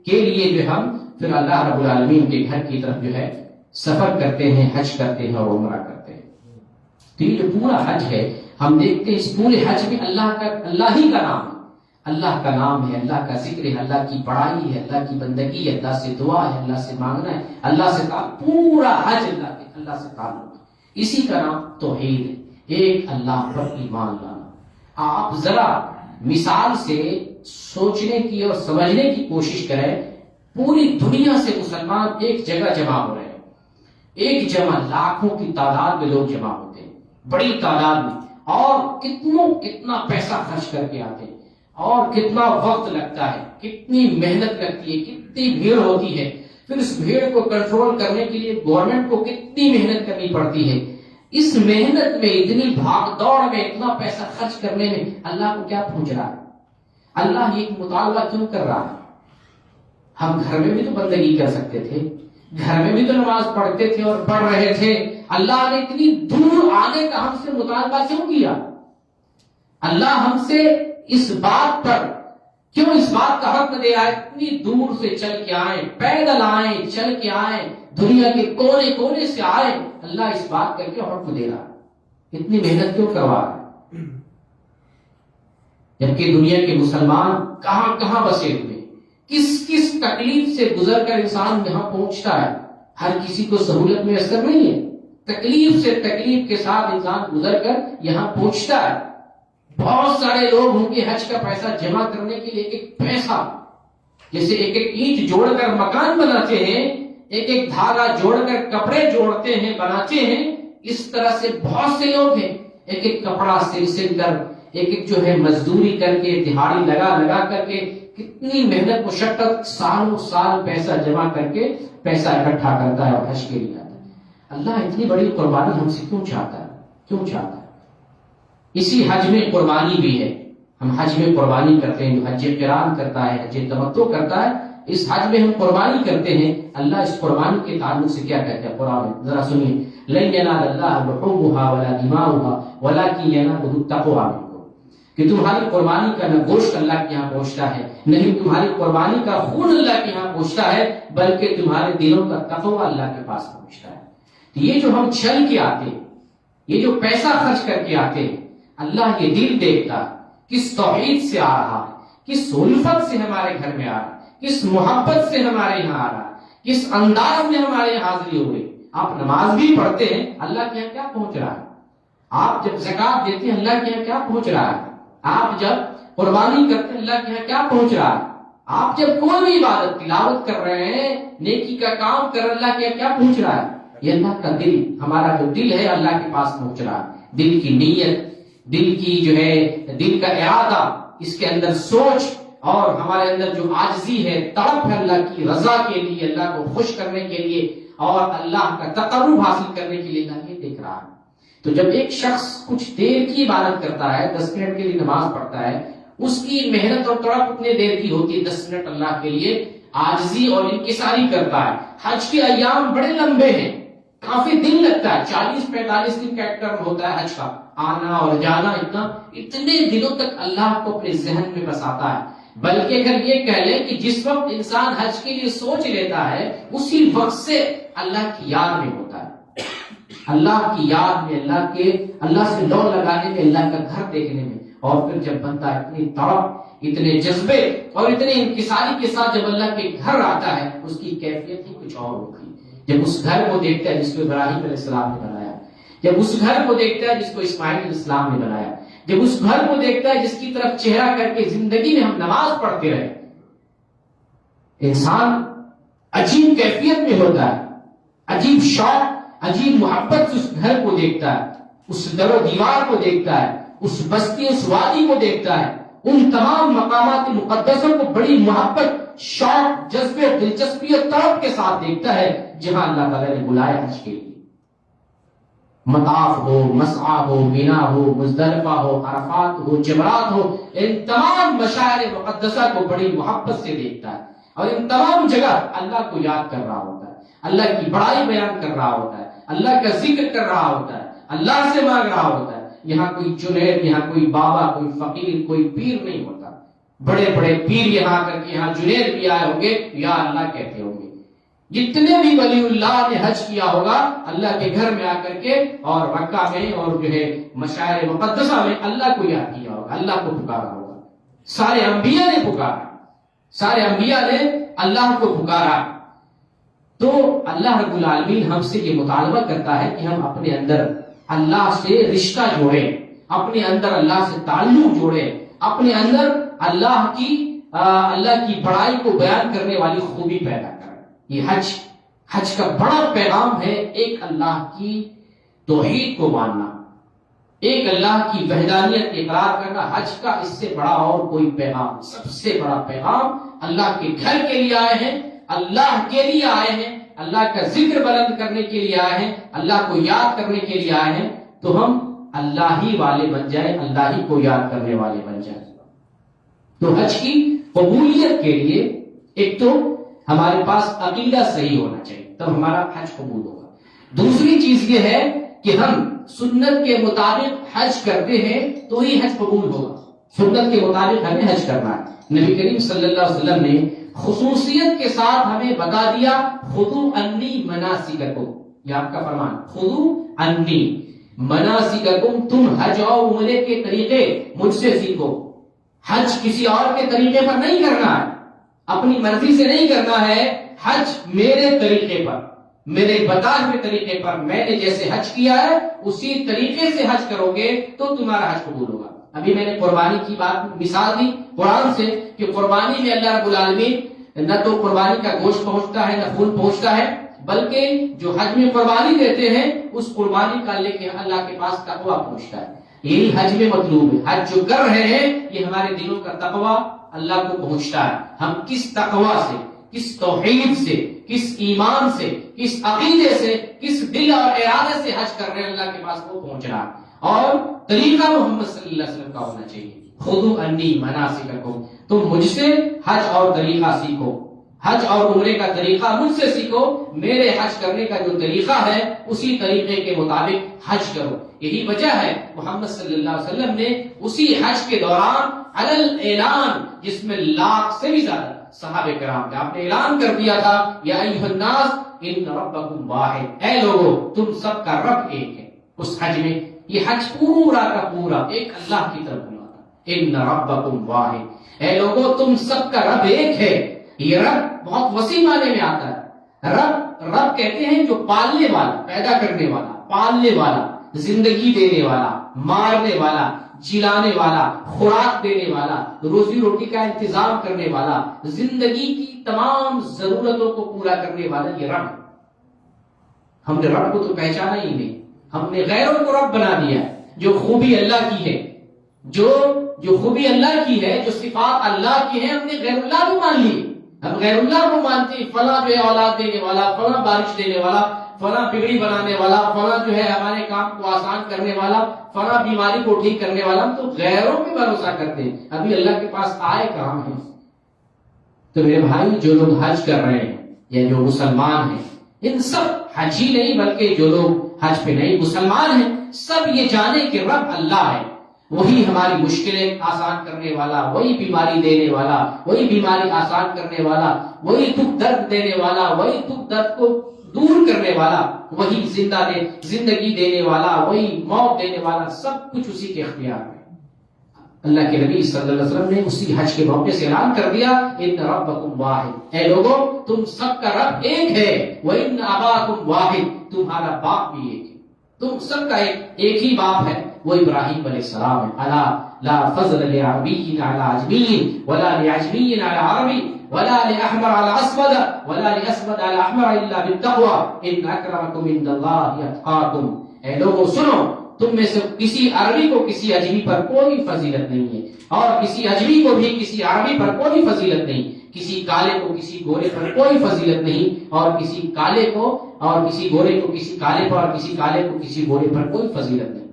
کے لیے جو ہم پھر اللہ رب العالمین کے گھر کی طرف جو ہے سفر کرتے ہیں، حج کرتے ہیں اور عمرہ کرتے ہیں۔ تو یہ جو پورا حج ہے، ہم دیکھتے ہیں اس پورے حج میں اللہ ہی کا نام ہے، اللہ کا نام ہے، اللہ کا ذکر ہے، اللہ کی پڑھائی ہے، اللہ کی بندگی ہے، اللہ سے دعا ہے، اللہ سے مانگنا ہے، اللہ سے پورا حج اللہ سے تعلق ہے۔ اسی کا نام توحید ہے، ایک اللہ پر ایمان لانا۔ آپ ذرا مثال سے سوچنے کی اور سمجھنے کی کوشش کریں، پوری دنیا سے مسلمان ایک جگہ جمع ہو رہے ہیں، ایک جمع لاکھوں کی تعداد میں لوگ جمع ہوتے ہیں، بڑی تعداد میں، اور کتنا پیسہ خرچ کر کے آتے ہیں، اور کتنا وقت لگتا ہے، کتنی محنت لگتی ہے، کتنی بھیڑ ہوتی ہے، پھر اس بھیڑ کو کنٹرول کرنے کے لیے گورنمنٹ کو کتنی محنت کرنی پڑتی ہے۔ اس محنت میں، اتنی بھاگ دوڑ میں، اتنا پیسہ خرچ کرنے میں اللہ کو کیا پوچھ رہا ہے؟ اللہ یہ مطالبہ کیوں کر رہا ہے؟ ہم گھر میں بھی تو بندگی کر سکتے تھے، گھر میں بھی تو نماز پڑھتے تھے اور پڑھ رہے تھے، اللہ نے اتنی دور آنے کا ہم سے مطالبہ کیوں کیا؟ اللہ ہم سے اس بات پر کیوں اس بات کا حق دے رہا ہے؟ اتنی دور سے چل کے آئیں، پیدل آئیں، چل کے آئیں، دنیا کے کونے کونے سے آئیں، اللہ اس بات کر کے حکم دے رہا ہے، اتنی محنت کیوں کروا رہا ہے؟ جبکہ دنیا کے مسلمان کہاں کہاں بسے ہوئے، کس تکلیف سے گزر کر انسان یہاں پہنچتا ہے، ہر کسی کو سہولت میں میسر نہیں ہے، تکلیف سے تکلیف کے ساتھ انسان گزر کر یہاں پہنچتا ہے۔ بہت سارے لوگ ہوں گے حج کا پیسہ جمع کرنے کے لیے، ایک پیسہ جیسے ایک اینٹ جوڑ کر مکان بناتے ہیں، ایک دھاگا جوڑ کر کپڑے جوڑتے ہیں، بناتے ہیں، اس طرح سے بہت سے لوگ ہیں، ایک کپڑا سل کر، ایک جو ہے مزدوری کر کے، دہاڑی لگا کر کے، کتنی محنت مشقت، سالوں سال پیسہ جمع کر کے پیسہ اکٹھا کرتا ہے اور حج کے لیے آتا ہے۔ اللہ اتنی بڑی قربانی ہم سے کیوں چاہتا ہے؟ اسی حج میں قربانی بھی ہے، ہم حج میں قربانی کرتے ہیں، جو حج قران کرتا ہے، حج تمتع کرتا ہے، اس حج میں ہم قربانی کرتے ہیں۔ اللہ اس قربانی کے تعلق سے کیا کہتا ہے قرآن میں؟ ذرا سنیے، لن ينال الله لحومها ولا دماؤها ولكن يناله التقوى منكم۔ کہ تمہاری قربانی کا نہ گوشت اللہ کے یہاں پہنچتا ہے، نہیں تمہاری قربانی کا خون اللہ کے یہاں پہنچتا ہے، بلکہ تمہارے دلوں کا تقوی اللہ کے پاس پہنچتا ہے۔ تو یہ جو ہم چل کے آتے، یہ جو پیسہ خرچ کر کے آتے، اللہ یہ دل دیکھتا کس توحید سے آ رہا ہے، کس الفت سے ہمارے گھر میں آ رہا ہے، کس محبت سے ہمارے یہاں آ رہا ہے، کس انداز میں ہمارے یہاں حاضری ہو گئی۔ آپ نماز بھی پڑھتے ہیں، اللہ کے یہاں کیا پہنچ رہا ہے؟ آپ جب زکات دیتے ہیں، اللہ کے یہاں کیا پہنچ رہا ہے؟ آپ جب قربانی کرتے ہیں، اللہ کے یہاں کیا پہنچ رہا ہے؟ آپ جب کوئی بھی عبادت تلاوت کر رہے ہیں، نیکی کا کام کر رہے ہیں، اللہ کے یہاں کیا پہنچ رہا ہے؟ یہ اللہ کا دل، ہمارا جو دل ہے اللہ کے پاس پہنچ رہا ہے۔ دل کی نیت، دل کی جو ہے دل کا ارادہ، اس کے اندر سوچ اور ہمارے اندر جو عاجزی ہے، تڑپ ہے اللہ کی رضا کے لیے، اللہ کو خوش کرنے کے لیے اور اللہ کا تقرب حاصل کرنے کے لیے، اللہ یہ دیکھ رہا ہے۔ تو جب ایک شخص کچھ دیر کی عبادت کرتا ہے، 10 منٹ کے لیے نماز پڑھتا ہے، اس کی محنت اور تڑپ اتنے دیر کی ہوتی ہے، 10 منٹ اللہ کے لیے عاجزی اور انکساری کرتا ہے۔ حج کے ایام بڑے لمبے ہیں، کافی دن لگتا ہے، 40-45 دن کا ایک ٹرم ہوتا ہے حج کا، آنا اور جانا، اتنے دنوں تک اللہ کو اپنے ذہن میں بساتا ہے۔ بلکہ اگر یہ کہہ لیں کہ جس وقت انسان حج کے لیے سوچ لیتا ہے، اسی وقت سے اللہ کی یاد میں ہوتا ہے، اللہ کی یاد میں، اللہ سے لو لگانے میں، اللہ کا گھر دیکھنے میں۔ اور پھر جب بندہ اتنی تڑپ، اتنے جذبے اور اتنے انکساری کے ساتھ جب اللہ کے گھر آتا ہے، اس کی کیفیت ہی کچھ اور ہوتی ہے۔ جب اس گھر کو دیکھتا ہے جس کو ابراہیم علیہ السلام نے بنایا، جب اس گھر کو دیکھتا ہے جس کو اسماعیل علیہ السلام نے بنایا، جب اس گھر کو دیکھتا ہے جس کی طرف چہرہ کر کے زندگی میں ہم نماز پڑھتے رہے، انسان عجیب کیفیت میں ہوتا ہے، عجیب شوق، عجیب محبت سے اس گھر کو دیکھتا ہے، اس در و دیوار کو دیکھتا ہے، اس بستی اس وادی کو دیکھتا ہے، ان تمام مقامات مقدسوں کو بڑی محبت، شوق، جذبے، دلچسپی اور طرف کے ساتھ دیکھتا ہے، جہاں اللہ تعالیٰ نے بلایا حج کے لیے۔ مطاف ہو، مسعی ہو، مینا ہو، مزدلفہ ہو، عرفات ہو، جمرات ہو، ان تمام مشاعر مقدسہ کو بڑی محبت سے دیکھتا ہے، اور ان تمام جگہ اللہ کو یاد کر رہا ہوتا ہے، اللہ کی بڑائی بیان کر رہا ہوتا ہے، اللہ کا ذکر کر رہا ہوتا ہے، اللہ سے مانگ رہا ہوتا ہے۔ یہاں کوئی جنید، یہاں کوئی بابا، کوئی فقیر، کوئی پیر نہیں ہوتا۔ بڑے بڑے پیر یہاں کر کے یہاں جنید بھی آئے ہوں گے، یا اللہ کہتے ہوں گے۔ جتنے بھی ولی اللہ نے حج کیا ہوگا، اللہ کے گھر میں آ کر کے اور مکہ میں اور جو ہے مشاعر مقدسہ میں اللہ کو یاد کیا ہوگا، اللہ کو پکارا ہوگا۔ سارے انبیاء نے پکارا، سارے انبیاء نے اللہ کو پکارا۔ تو اللہ رب العالمین ہم سے یہ مطالبہ کرتا ہے کہ ہم اپنے اندر اللہ سے رشتہ جوڑیں، اپنے اندر اللہ سے تعلق جوڑیں، اپنے اندر اللہ کی بڑائی کو بیان کرنے والی خوبی پیدا کریں۔ یہ حج کا بڑا پیغام ہے، ایک اللہ کی توحید کو ماننا، ایک اللہ کی وحدانیت اقرار کرنا۔ حج کا اس سے بڑا اور کوئی پیغام، سب سے بڑا پیغام اللہ کے گھر کے لیے آئے ہیں، اللہ کے لیے آئے ہیں، اللہ کا ذکر بلند کرنے کے لیے آئے ہیں، اللہ کو یاد کرنے کے لیے آئے ہیں، تو ہم اللہ ہی والے بن جائیں، اللہ ہی کو یاد کرنے والے بن جائیں۔ تو حج کی قبولیت کے لیے ایک تو ہمارے پاس عقیدہ صحیح ہونا چاہیے، تب ہمارا حج قبول ہوگا۔ دوسری چیز یہ ہے کہ ہم سنت کے مطابق حج کرتے ہیں تو ہی حج قبول ہوگا۔ سنت کے مطابق ہمیں حج کرنا ہے۔ نبی کریم صلی اللہ علیہ وسلم نے خصوصیت کے ساتھ ہمیں بتا دیا، خذوا عنی مناسککم، یہ آپ کا فرمان، خذوا عنی مناسککم، تم حج اور عمرے کے طریقے مجھ سے سیکھو۔ حج کسی اور کے طریقے پر نہیں کرنا ہے، اپنی مرضی سے نہیں کرنا ہے، حج میرے طریقے پر، میرے بتائے ہوئے طریقے پر، میں نے جیسے حج کیا ہے اسی طریقے سے حج کرو گے تو تمہارا حج قبول ہوگا۔ ابھی میں نے قربانی کی بات مثال دی قرآن سے کہ قربانی میں اللہ رب العالمین نہ تو قربانی کا گوشت پہنچتا ہے، نہ خون پہنچتا ہے، بلکہ جو حج میں قربانی دیتے ہیں اس قربانی کا لے کے اللہ کے پاس تقویٰ پہنچتا ہے۔ یہی حج میں مطلوب ہے۔ حج جو کر رہے ہیں یہ ہمارے دلوں کا تقویٰ اللہ کو پہنچتا ہے۔ ہم کس تقویٰ سے، کس توحید سے، کس ایمان سے، کس عقیدے سے، کس دل اور ارادے سے حج کر رہے ہیں، اللہ کے پاس وہ پہنچ رہا ہے۔ اور طریقہ محمد صلی اللہ علیہ وسلم کا ہونا چاہیے، خذوا عنی مناسککم، تم مجھ سے حج اور طریقہ سیکھو، حج اور عمرے کا طریقہ مجھ سے سیکھو، میرے حج کرنے کا جو طریقہ ہے اسی طریقے کے مطابق حج کرو۔ یہی وجہ ہے محمد صلی اللہ علیہ وسلم نے اسی حج کے دوران علل اعلان، جس میں لاکھ سے بھی زیادہ صحابہ کرام تھے، آپ نے اعلان کر دیا تھا یا ایھا الناس ان ربکم واحد، اے لوگو تم سب کا رب ایک ہے۔ اس حج میں یہ حج پورا کا پورا ایک اللہ کی طرف بلا تھا، ان ربکم واحد، اے لوگو تم سب کا رب ایک ہے۔ یہ رب بہت وسیع معنی میں آتا ہے۔ رب کہتے ہیں جو پالنے والا، پیدا کرنے والا، پالنے والا، زندگی دینے والا، مارنے والا، جلانے والا، خوراک دینے والا، روزی روٹی کا انتظام کرنے والا، زندگی کی تمام ضرورتوں کو پورا کرنے والا، یہ رب۔ ہم نے رب کو تو پہچانا ہی نہیں، ہم نے غیروں کو رب بنا دیا۔ جو خوبی اللہ کی ہے، جو خوبی اللہ کی ہے، جو صفات اللہ کی ہے، ہم نے غیر اللہ کو مان لی۔ ہم غیر اللہ کو مانتے ہیں، فلاں جو ہے اولاد دینے والا، فلاں بارش دینے والا، فلاں بگڑی بنانے والا، فلاں جو ہے ہمارے کام کو آسان کرنے والا، فلاں بیماری کو ٹھیک کرنے والا۔ ہم تو غیروں پہ بھروسہ کرتے ہیں، ابھی اللہ کے پاس آئے کہاں ہیں؟ تو میرے بھائی، جو لوگ حج کر رہے ہیں یا جو مسلمان ہیں، ان سب حج ہی نہیں بلکہ جو لوگ حج پہ نہیں مسلمان ہیں، سب یہ جانے کہ رب اللہ ہے، وہی ہماری مشکلیں آسان کرنے والا، وہی بیماری دینے والا، وہی بیماری آسان کرنے والا، وہی دکھ درد دینے والا، وہی دکھ درد کو دور کرنے والا، وہی زندگی دینے والا، وہی موت دینے والا، سب کچھ اسی کے اختیار میں۔ اللہ کے نبی صلی اللہ علیہ وسلم نے اسی حج کے موقع سے اعلان کر دیا، ان ربکم واحد، اے لوگو تم سب کا رب ایک ہے، وان اباکم واحد، تمہارا باپ بھی ایک ہے، تم سب کا ایک ہی باپ ہے، وہ ابراہیم علیہ السلام ہے۔ الا لا فضل لعربی علی عجمی ولا لعجمی علی عربی ولا لاحمر على اسود ولا لاسود على احمر الا بالتقوى ان اکرمکم عند اللہ اتقاکم۔ اے لوگوں سنو، تم میں سے کسی عربی کو کسی اجمی پر کوئی فضیلت نہیں ہے، اور کسی اجمی کو بھی کسی عربی پر کوئی فضیلت نہیں، کسی کالے کو کسی گورے پر کوئی فضیلت نہیں، اور کسی کالے کو اور کسی گورے کو کسی کالے پر، اور کسی کالے کو کسی گورے پر کوئی فضیلت نہیں،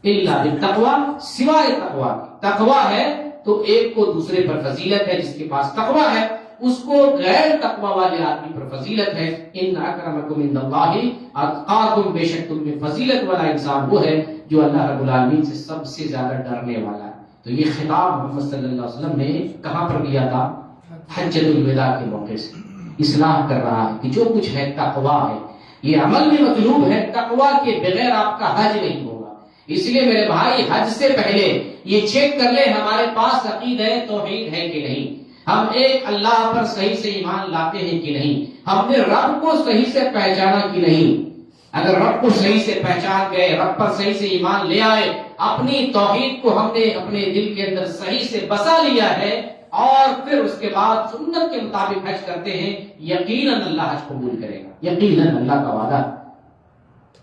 الا بالتقوى، سوائے تقوی۔ تقوی ہے تو ایک کو دوسرے پر فضیلت ہے، جس کے پاس تقوی ہے اس کو غیر تقوی والے آدمی پر فضیلت ہے۔ ان اکرمکم عند اللہ اتقاکم، بے شک تم میں فضیلت والا انسان وہ ہے جو اللہ رب العالمین سے سب سے زیادہ ڈرنے والا ہے۔ تو یہ خطاب محمد صلی اللہ علیہ وسلم نے کہاں پر دیا تھا؟ حجۃ الوداع کے موقع سے اصلاح کر رہا ہے کہ جو کچھ ہے تقوی ہے، یہ عمل میں مطلوب ہے، تقوی کے بغیر آپ کا حج نہیں ہوگا۔ اس لیے میرے بھائی، حج سے پہلے یہ چیک کر لیں ہمارے پاس عقیدہ توحید ہے کہ نہیں، ہم ایک اللہ پر صحیح سے ایمان لاتے ہیں کہ نہیں، ہم نے رب کو صحیح سے پہچانا کہ نہیں۔ اگر رب کو صحیح سے پہچان گئے، رب پر صحیح سے ایمان لے آئے، اپنی توحید کو ہم نے اپنے دل کے اندر صحیح سے بسا لیا ہے، اور پھر اس کے بعد سنت کے مطابق حج کرتے ہیں، یقیناً اللہ حج قبول کرے گا، یقیناً اللہ کا وعدہ۔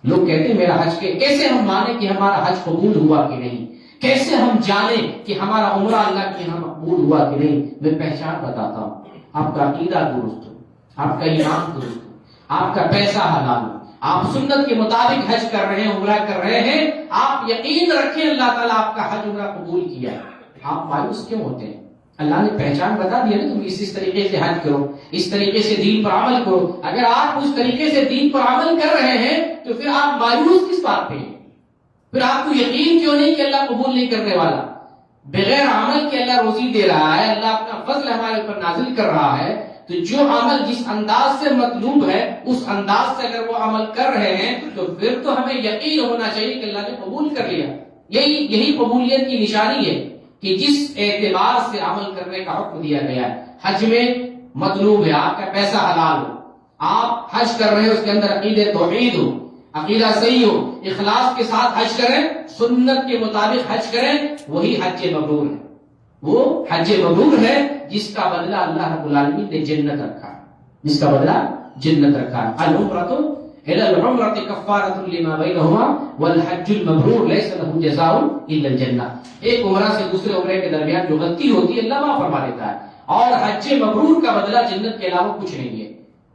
لوگ کہتے ہیں میرا حج کے کیسے ہم مانیں کہ ہمارا حج قبول ہوا کہ نہیں، کیسے ہم جانیں کہ ہمارا عمرہ اللہ کے یہاں مقبول ہوا کہ نہیں؟ میں پہچان بتاتا ہوں، آپ کا عقیدہ درست ہو، آپ کا ایمان درست ہو، آپ کا پیسہ حلال ہو، آپ سنت کے مطابق حج کر رہے ہیں، عمرہ کر رہے ہیں، آپ یقین رکھیں اللہ تعالیٰ آپ کا حج عمرہ قبول کیا ہے۔ آپ مایوس کیوں ہوتے ہیں؟ اللہ نے پہچان بتا دیا نا، تم اس طریقے سے حج کرو، اس طریقے سے دین پر عمل کرو۔ اگر آپ اس طریقے سے دین پر عمل کر رہے ہیں تو پھر آپ مایوس کس بات پہ ہیں؟ پھر آپ کو یقین کیوں نہیں کہ اللہ قبول نہیں کرنے والا؟ بغیر عمل کے اللہ روزی دے رہا ہے، اللہ اپنا فضل ہمارے اوپر نازل کر رہا ہے، تو جو عمل جس انداز سے مطلوب ہے اس انداز سے اگر وہ عمل کر رہے ہیں تو پھر تو ہمیں یقین ہونا چاہیے کہ اللہ نے قبول کر لیا۔ یہی قبولیت کی نشانی ہے کہ جس اعتبار سے عمل کرنے کا حکم دیا گیا ہے۔ حج میں مطلوب ہے آپ کا پیسہ حلال ہو، آپ حج کر رہے ہیں اس کے اندر عقیدہ توحید ہو، عقیدہ صحیح ہو، اخلاص کے ساتھ حج کریں، سنت کے مطابق حج کریں، وہی حج مبرور ہے۔ وہ حج مبرور ہے جس کا بدلہ اللہ رب العالمین نے جنت رکھا ہے، جس کا بدلہ جنت رکھا ہے۔ العمرۃ الی العمرۃ کفارۃ لما بینہما والحج المبرور لیس له جزاء الا الجنہ۔ ایک عمرہ سے دوسرے عمرے کے درمیان جو غلطی ہوتی ہے اللہ معاف فرما دیتا ہے، اور حج مبرور کا بدلہ جنت کے علاوہ کچھ نہیں ہے۔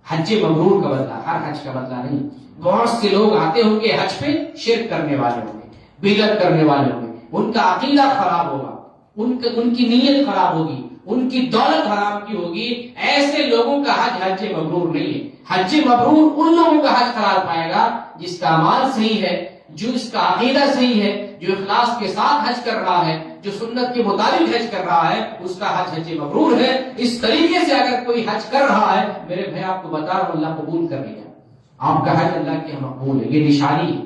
حج مبرور کا بدلہ ہر حج کا بدلہ نہیں۔ بہت سے لوگ آتے ہوں گے حج پہ، شرک کرنے والے ہوں گے، بدعت کرنے والے ہوں گے، ان کا عقیدہ خراب ہوگا، ان کی نیت خراب ہوگی، ان کی دولت حرام کی ہوگی۔ ایسے لوگوں کا حج مبرور نہیں ہے۔ حج مبرور ان لوگوں کا حج قرار پائے گا جس کا اعمال صحیح ہے، جو اس کا عقیدہ صحیح ہے، جو اخلاص کے ساتھ حج کر رہا ہے، جو سنت کے مطابق حج کر رہا ہے، اس کا حج حج مبرور ہے۔ اس طریقے سے اگر کوئی حج کر رہا ہے، میرے بھائی آپ کو بتا رہا ہوں اللہ قبول کر لیا، آپ کا حج اللہ کے یہاں مقبول ہے، یہ نشانی ہے۔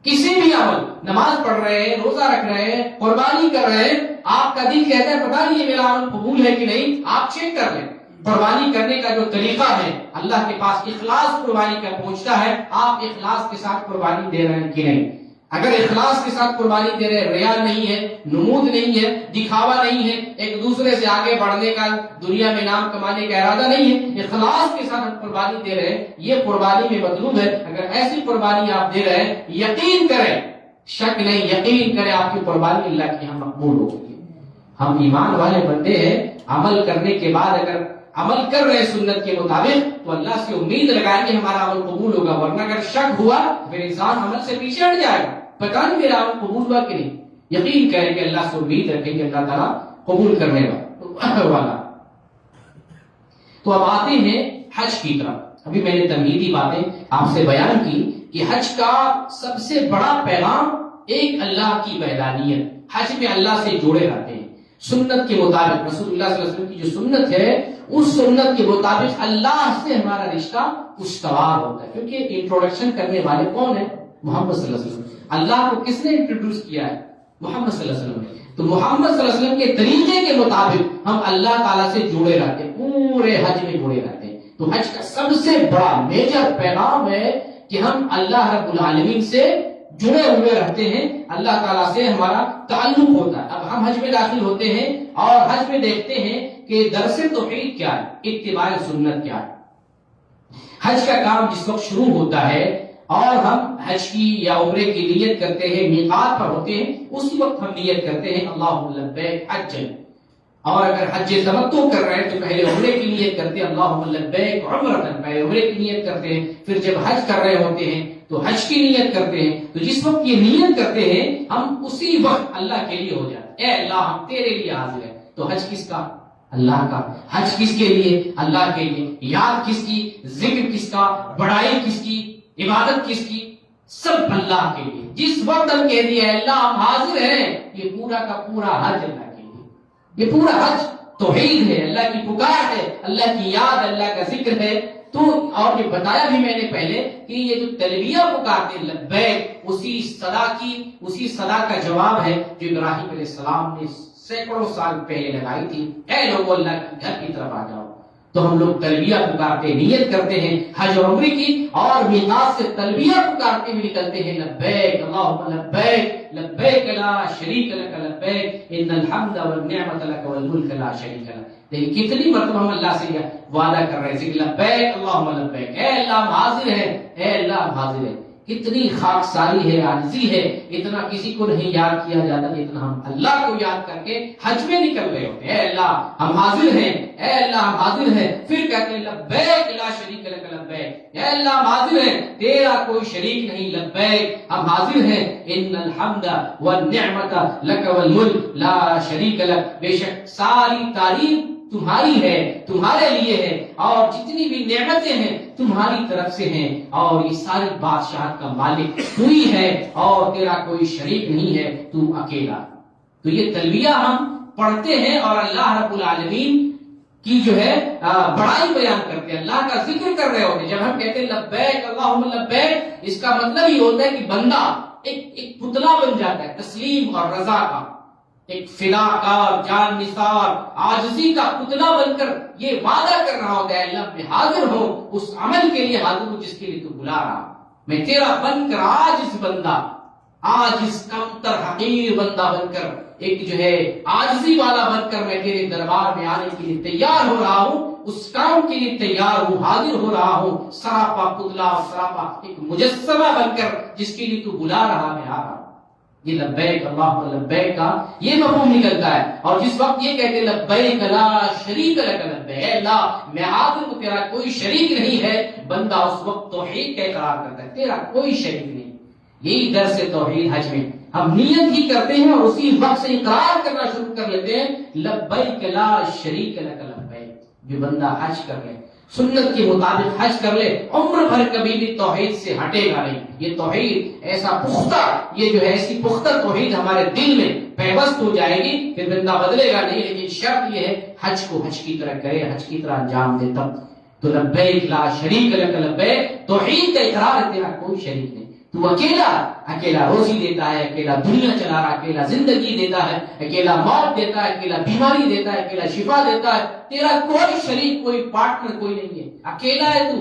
کسی بھی عمل، نماز پڑھ رہے ہیں، روزہ رکھ رہے ہیں، قربانی کر رہے ہیں، آپ کا دل کہتا ہے پتہ نہیں یہ میرا عمل قبول ہے کہ نہیں، آپ چیک کر لیں۔ قربانی کرنے کا جو طریقہ ہے اللہ کے پاس اخلاص قربانی کا پہنچتا ہے، آپ اخلاص کے ساتھ قربانی دے رہے ہیں کہ نہیں۔ اگر اخلاص کے ساتھ قربانی دے رہے ہیں، ریا نہیں ہے، نمود نہیں ہے، دکھاوا نہیں ہے، ایک دوسرے سے آگے بڑھنے کا، دنیا میں نام کمانے کا ارادہ نہیں ہے، اخلاص کے ساتھ ہم قربانی دے رہے ہیں، یہ قربانی میں مطلوب ہے۔ اگر ایسی قربانی آپ دے رہے ہیں، یقین کریں، شک نہیں، یقین کریں آپ کی قربانی اللہ کے یہاں مقبول ہوگی۔ ہم ایمان والے بندے ہیں، عمل کرنے کے بعد اگر عمل کر رہے ہیں سنت کے مطابق تو اللہ سے امید لگائیں گے ہمارا عمل قبول ہوگا، ورنہ اگر شک ہوا پھر انسان عمل سے پیچھے ہٹ جائے گا، پتہ نہیں میرا عمل قبول ہوا کہ نہیں۔ یقین کریں کہ اللہ سے امید رکھیں گے اللہ تعالیٰ قبول کرنے والا۔ تو اب آتے ہیں حج کی طرف۔ ابھی میں نے تمہیدی باتیں آپ سے بیان کی کہ حج کا سب سے بڑا پیغام ایک اللہ کی وحدانیت، حج میں اللہ سے جوڑے رہتے ہیں سنت کے مطابق۔ رسول اللہ صلی اللہ علیہ وسلم کی جو سنت ہے اس سنت کے مطابق اللہ سے ہمارا رشتہ استوار ہوتا ہے، کیونکہ انٹروڈکشن کرنے والے کون ہیں؟ محمد صلی اللہ علیہ وسلم۔ اللہ کو کس نے انٹروڈیوس کیا ہے؟ محمد صلی اللہ علیہ وسلم نے۔ تو محمد صلی اللہ علیہ وسلم کے طریقے کے مطابق ہم اللہ تعالیٰ سے جڑے رہتے ہیں، پورے حج میں جڑے رہتے ہیں۔ تو حج کا سب سے بڑا میجر پیغام ہے کہ ہم اللہ رب العالمین سے جڑے ہوئے رہتے ہیں، اللہ تعالیٰ سے ہمارا تعلق ہوتا ہے۔ اب ہم حج میں داخل ہوتے ہیں اور حج میں دیکھتے ہیں کہ درس توحید کیا ہے، اتباع سنت کیا ہے۔ حج کا کام جس وقت شروع ہوتا ہے اور ہم حج کی یا عمرے کی نیت کرتے ہیں، میقات پر ہوتے ہیں، اسی وقت ہم نیت کرتے ہیں اللہم لبیک حجا، اور اگر حج تمتع کر رہے ہیں تو پہلے عمرے کی نیت کرتے ہیں اللہم لبیک عمرۃ، پہلے عمرے کی نیت کرتے ہیں، پھر جب حج کر رہے ہوتے ہیں تو حج کی نیت کرتے ہیں۔ تو جس وقت یہ نیت کرتے ہیں ہم اسی وقت اللہ کے لیے ہو جاتے ہیں، اے اللہ ہم تیرے لیے حاضر ہیں۔ تو حج کس کا؟ اللہ کا۔ حج کس کے لیے؟ اللہ کے لیے۔ یاد کس کی؟ ذکر کس کا؟ بڑائی کس کی؟ عبادت کس کی؟ سب اللہ کے لیے۔ جس وقت ہم کہہ دیا ہے اللہ ہم حاضر ہیں، یہ پورا کا پورا حج اللہ کے لیے، یہ پورا حج توحید ہے، اللہ کی پکار ہے، اللہ کی یاد، اللہ کا ذکر ہے۔ تو اور یہ بتایا بھی میں نے پہلے کہ یہ جو تلبیہ پکارتے ہیں لبیک، اسی صدا کا جواب ہے جو ابراہیم علیہ السلام نے سینکڑوں سال پہلے لگائی تھی، اے لوگو اللہ کے گھر کی طرف آ جاؤ۔ تو ہم لوگ تلبیہ پکارتے ہیں، نیت کرتے ہیں حج اور عمرے کی، اور میقات سے تلبیہ پکارتے ہوئے نکلتے ہیں لبیک اللہم لبیک لبیک لا شریک لک لبیک ان الحمد والنعمت لک والملک لا شریک لک۔ لیکن کتنی مرتبہ ہم اللہ سے وعدہ کر رہے ہیں لبیک اللہم لبیک، اے اللہ ہم حاضر ہیں، اے اللہ ہم حاضر ہیں۔ کتنی خاکساری ہے، عاجزی ہے، اتنا کسی کو نہیں یاد کیا جاتا اتنا ہم اللہ کو یاد کر کے حج میں نکل رہے ہوتے ہیں۔ اے اللہ ہم حاضر ہیں، اے اللہ ہم حاضر ہیں، پھر کہتے ہیں لبیک لا شریک لک لبیک، اے اللہ ہم حاضر ہیں، تیرا کوئی شریک نہیں، لبیک ہم حاضر ہیں، ان الحمد والنعمت لک والملک لا شریک لک، بے شک ساری تعریف تمہاری ہے، تمہارے لیے ہے، اور جتنی بھی نعمتیں ہیں تمہاری طرف سے ہیں، اور یہ ساری بادشاہت کا مالک تو ہی ہے، اور تیرا کوئی شریک نہیں ہے، تو اکیلا۔ تو یہ تلبیہ ہم پڑھتے ہیں اور اللہ رب العالمین کی جو ہے بڑائی بیان کرتے ہیں، اللہ کا ذکر کر رہے ہوتے ہیں۔ جب ہم کہتے ہیں لبیک اللہم لبیک، اس کا مطلب یہ ہوتا ہے کہ بندہ ایک پتلا بن جاتا ہے تسلیم اور رضا کا، ایک فداکار، جان نثار، عاجزی کا پتلا بن کر یہ وعدہ کر رہا ہوتا ہے اللہ میں حاضر ہوں، اس عمل کے لیے حاضر ہوں جس کے لیے تو بلا رہا، میں تیرا بن کر عاجز بندہ، عاجز کمتر حقیر بندہ بن کر، ایک جو ہے عاجزی والا بن کر میں تیرے دربار میں آنے کے لیے تیار ہو رہا ہوں، اس کام کے لیے تیار ہوں، حاضر ہو رہا ہوں، سراپا پتلا، سراپا ایک مجسمہ بن کر جس کے لیے تو بلا رہا میں آ رہا ہوں۔ یہ لبیک اللہم لبیک کا یہ مفہوم نکلتا ہے۔ اور جس وقت یہ کہتے ہیں لبیک لا شریک لک لبیک، اے اللہ میں حاضر ہوں، تیرا کوئی شریک نہیں ہے، بندہ اس وقت توحید کا اقرار کرتا ہے، تیرا کوئی شریک نہیں۔ یہی درس توحید حج میں ہم نیت ہی کرتے ہیں اور اسی وقت سے اقرار کرنا شروع کر لیتے ہیں لبیک لا شریک لک لبیک۔ جو بندہ حج کر لے سنت کے مطابق حج کر لے، عمر بھر کبھی بھی توحید سے ہٹے گا نہیں. یہ توحید ایسا پختہ، یہ جو ہے ایسی پختہ توحید ہمارے دل میں پیوست ہو جائے گی، پھر بندہ بدلے گا نہیں. لیکن شرط یہ ہے حج کو حج کی طرح کرے، حج کی طرح انجام دے تب. تو لبیک لا شریک لک لبیک، توحید کا اقرار ہے تیرا کوئی شریک نہیں. تو اکیلا روزی دیتا ہے، اکیلا دنیا چلا رہا، اکیلا زندگی دیتا ہے، اکیلا موت دیتا ہے، اکیلا بیماری دیتا ہے، اکیلا شفا دیتا ہے. تیرا کوئی شریک، کوئی پارٹنر کوئی نہیں ہے، اکیلا ہے تو.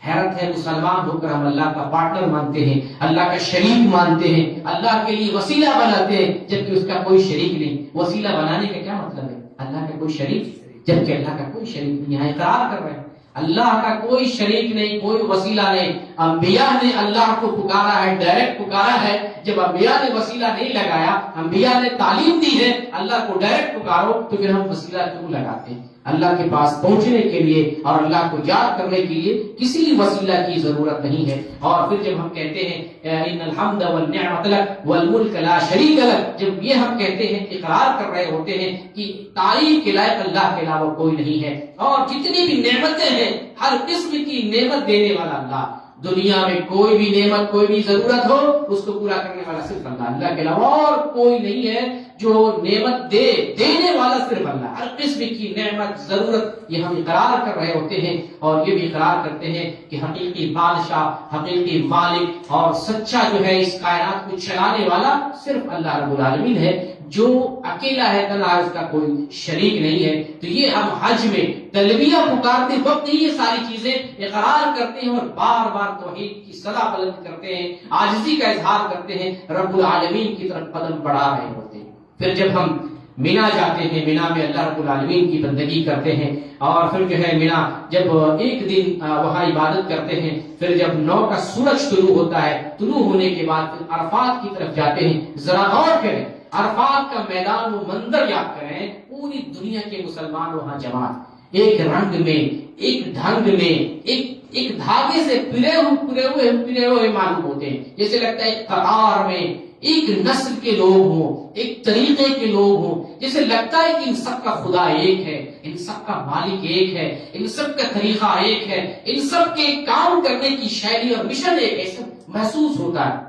حیرت ہے مسلمان ہو کر ہم اللہ کا پارٹنر مانتے ہیں، اللہ کا شریک مانتے ہیں، اللہ کے لیے وسیلہ بناتے ہیں جبکہ اس کا کوئی شریک نہیں. وسیلہ بنانے کا کیا مطلب ہے؟ اللہ کا کوئی شریک، جبکہ اللہ کا کوئی شریک نہیں. یہاں اقرار کر رہے ہیں اللہ کا کوئی شریک نہیں، کوئی وسیلہ نہیں. انبیاء نے اللہ کو پکارا ہے، ڈائریکٹ پکارا ہے. جب انبیاء نے وسیلہ نہیں لگایا، انبیاء نے تعلیم دی ہے اللہ کو ڈائریکٹ پکارو، تو پھر ہم وسیلہ کیوں لگاتے ہیں؟ اللہ کے پاس پہنچنے کے لیے اور اللہ کو یاد کرنے کے لیے کسی وسیلہ کی ضرورت نہیں ہے. اور پھر جب ہم کہتے ہیں ان الحمد والنعمت لک والملک لا شریک لک، جب یہ ہم کہتے ہیں، اقرار کر رہے ہوتے ہیں کہ تعریف کے لائق اللہ کے علاوہ کوئی نہیں ہے، اور جتنی بھی نعمتیں ہیں ہر قسم کی نعمت دینے والا اللہ. دنیا میں کوئی بھی نعمت، کوئی بھی ضرورت ہو، اس کو پورا کرنے والا صرف اللہ. اللہ کے علاوہ اور کوئی نہیں ہے جو نعمت دینے والا صرف اللہ. ہر قسم کی نعمت، ضرورت، یہ ہم اقرار کر رہے ہوتے ہیں. اور یہ بھی اقرار کرتے ہیں کہ حقیقی بادشاہ، حقیقی مالک اور سچا جو ہے اس کائنات کو چلانے والا صرف اللہ رب العالمین ہے، جو اکیلا ہے، تنہا، اس کا کوئی شریک نہیں ہے. تو یہ ہم حج میں تلبیہ پکارتے وقت یہ ساری چیزیں اقرار کرتے ہیں اور بار بار توحید کی صدا بلند کرتے ہیں، عاجزی کا اظہار کرتے ہیں، رب العالمین کی طرف قدم بڑھا رہے ہوتے ہیں. پھر جب ہم مینا جاتے ہیں، مینا میں اللہ رب العالمین کی بندگی کرتے ہیں، اور پھر جو ہے مینا جب ایک دن وہاں عبادت کرتے ہیں، پھر جب 9 کا سورج طلوع ہوتا ہے، طلوع ہونے کے بعد پھر عرفات کی طرف جاتے ہیں. ذرا غور کریں، عرفات کا میدان، وہ منظر یاد کریں، پوری دنیا کے مسلمان وہاں جمع، ایک رنگ میں، ایک ڈھنگ میں، ایک دھاگے سے پرے ہوئے معلوم ہوتے ہیں. جیسے لگتا ہے ایک قطار میں ایک نسل کے لوگ ہوں، ایک طریقے کے لوگ ہوں. جیسے لگتا ہے کہ ان سب کا خدا ایک ہے، ان سب کا مالک ایک ہے، ان سب کا طریقہ ایک ہے، ان سب کے کام کرنے کی شیلی اور مشن ایک، ایسا محسوس ہوتا ہے.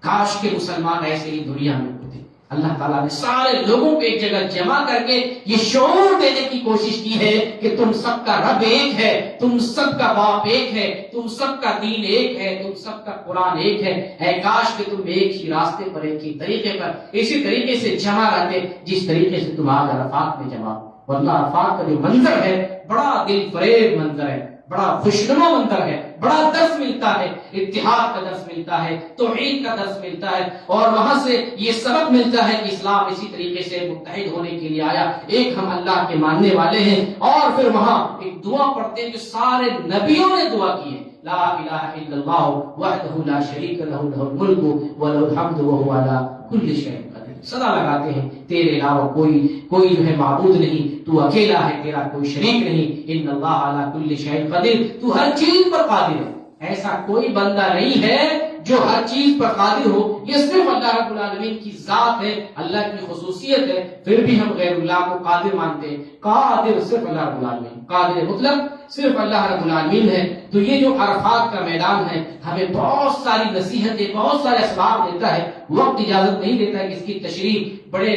کاش کے مسلمان ایسے ہی دنیا میں ہوتے. اللہ تعالیٰ نے سارے لوگوں کو ایک جگہ جمع کر کے یہ شعور دینے کی کوشش کی ہے کہ تم سب کا رب ایک ہے، تم سب کا باپ ایک ہے، تم سب کا دین ایک ہے، تم سب کا قرآن ایک ہے. اے کاش کہ تم ایک ہی راستے پر، ایک ہی طریقے پر، اسی طریقے سے جمع رہتے جس طریقے سے تم آج عرفات میں جمع. واللہ عرفات کا جو منظر ہے بڑا دل فریب منظر ہے، بڑا خوشنما منظر ہے، بڑا درس ملتا ہے، اتحاد کا درس ملتا ہے، توحید کا درس ملتا ہے. اور وہاں سے یہ سبق ملتا ہے کہ اسلام اسی طریقے سے متحد ہونے کے لیے آیا، ایک ہم اللہ کے ماننے والے ہیں. اور پھر وہاں ایک دعا پڑھتے ہیں جو سارے نبیوں نے دعا کی ہے، لا الہ الا اللہ وحدہ لا شریک لہ لہ الملک ولہ الحمد وہو علی کل شیء قدیر. صدا لگاتے ہیں تیرے علاوہ کوئی جو ہے معبود نہیں، تو اکیلا ہے، تیرا کوئی شریک نہیں. ان اللہ علی کل شیء قدیر، تو ہر چیز پر قادر ہے. ایسا کوئی بندہ نہیں ہے جو ہر چیز پر قادر ہو، یہ صرف اللہ رب العالمین کی ذات ہے، اللہ کی خصوصیت ہے. پھر بھی ہم غیر اللہ کو قادر مانتے ہیں. قادر صرف اللہ رب العالمین، قادر مطلق صرف اللہ رب العالمین ہے. تو یہ جو عرفات کا میدان ہے ہمیں بہت ساری نصیحتیں، بہت سارے اسباب دیتا ہے. وقت اجازت نہیں دیتا ہے کہ اس کی تشریح بڑے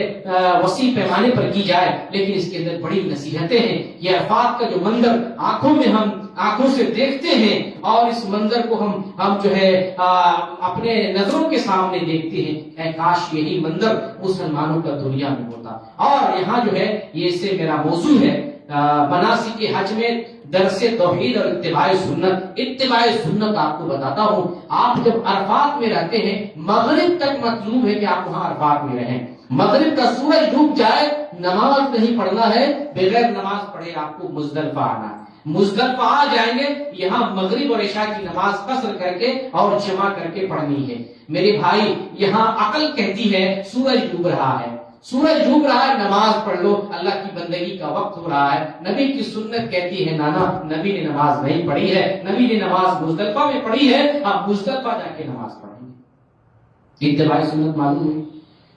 وسیع پیمانے پر کی جائے، لیکن اس کے اندر بڑی نصیحتیں ہیں. یہ عرفات کا جو منظر آنکھوں سے دیکھتے ہیں، اور اس منظر کو ہم جو ہے اپنے نظروں کے سامنے دیکھتے ہیں. اے کاش یہی منظر مسلمانوں کا دنیا میں ہوتا. اور یہاں جو ہے یہ سے میرا موضوع ہے مناسک حج میں درس توحید اور اتباع سنت. اتباع سنت آپ کو بتاتا ہوں. آپ جب عرفات میں رہتے ہیں، مغرب تک مطلوب ہے کہ آپ وہاں عرفات میں رہیں. مغرب کا سورج ڈوب جائے، نماز نہیں پڑھنا ہے، بغیر نماز پڑھے آپ کو مزدلفہ آنا ہے. مزدلفہ آ جائیں گے، یہاں مغرب اور عشاء کی نماز قصر کر کے اور جمع کر کے پڑھنی ہے. میرے بھائی، یہاں عقل کہتی ہے سورج ڈوب رہا ہے، سورج ڈوب رہا ہے، نماز پڑھ لو، اللہ کی بندگی کا وقت ہو رہا ہے. نبی کی سنت کہتی ہے نانا، نبی نے نماز نہیں پڑھی ہے، نبی نے نماز مزدلفہ میں پڑھی ہے، آپ مزدلفہ جا کے نماز پڑھیں. اتباع سنت معلوم ہے.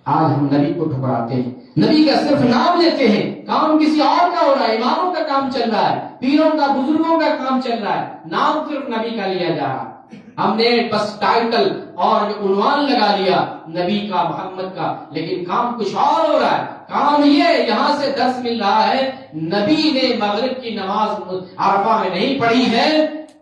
آج ہم نبی کو ٹھکراتے ہیں، نبی کا صرف نام لیتے ہیں، کام کسی اور کا ہو رہا ہے، اماموں کا کام چل رہا ہے، پیروں کا بزرگوں کا کام چل رہا ہے، نام صرف نبی کا لیا جا رہا ہے۔ ہم نے بس ٹائٹل اور عنوان لگا لیا نبی کا، محمد کا، لیکن کام کچھ اور ہو رہا ہے۔ کام یہ یہاں سے درس مل رہا ہے، نبی نے مغرب کی نماز عرفہ میں نہیں پڑھی ہے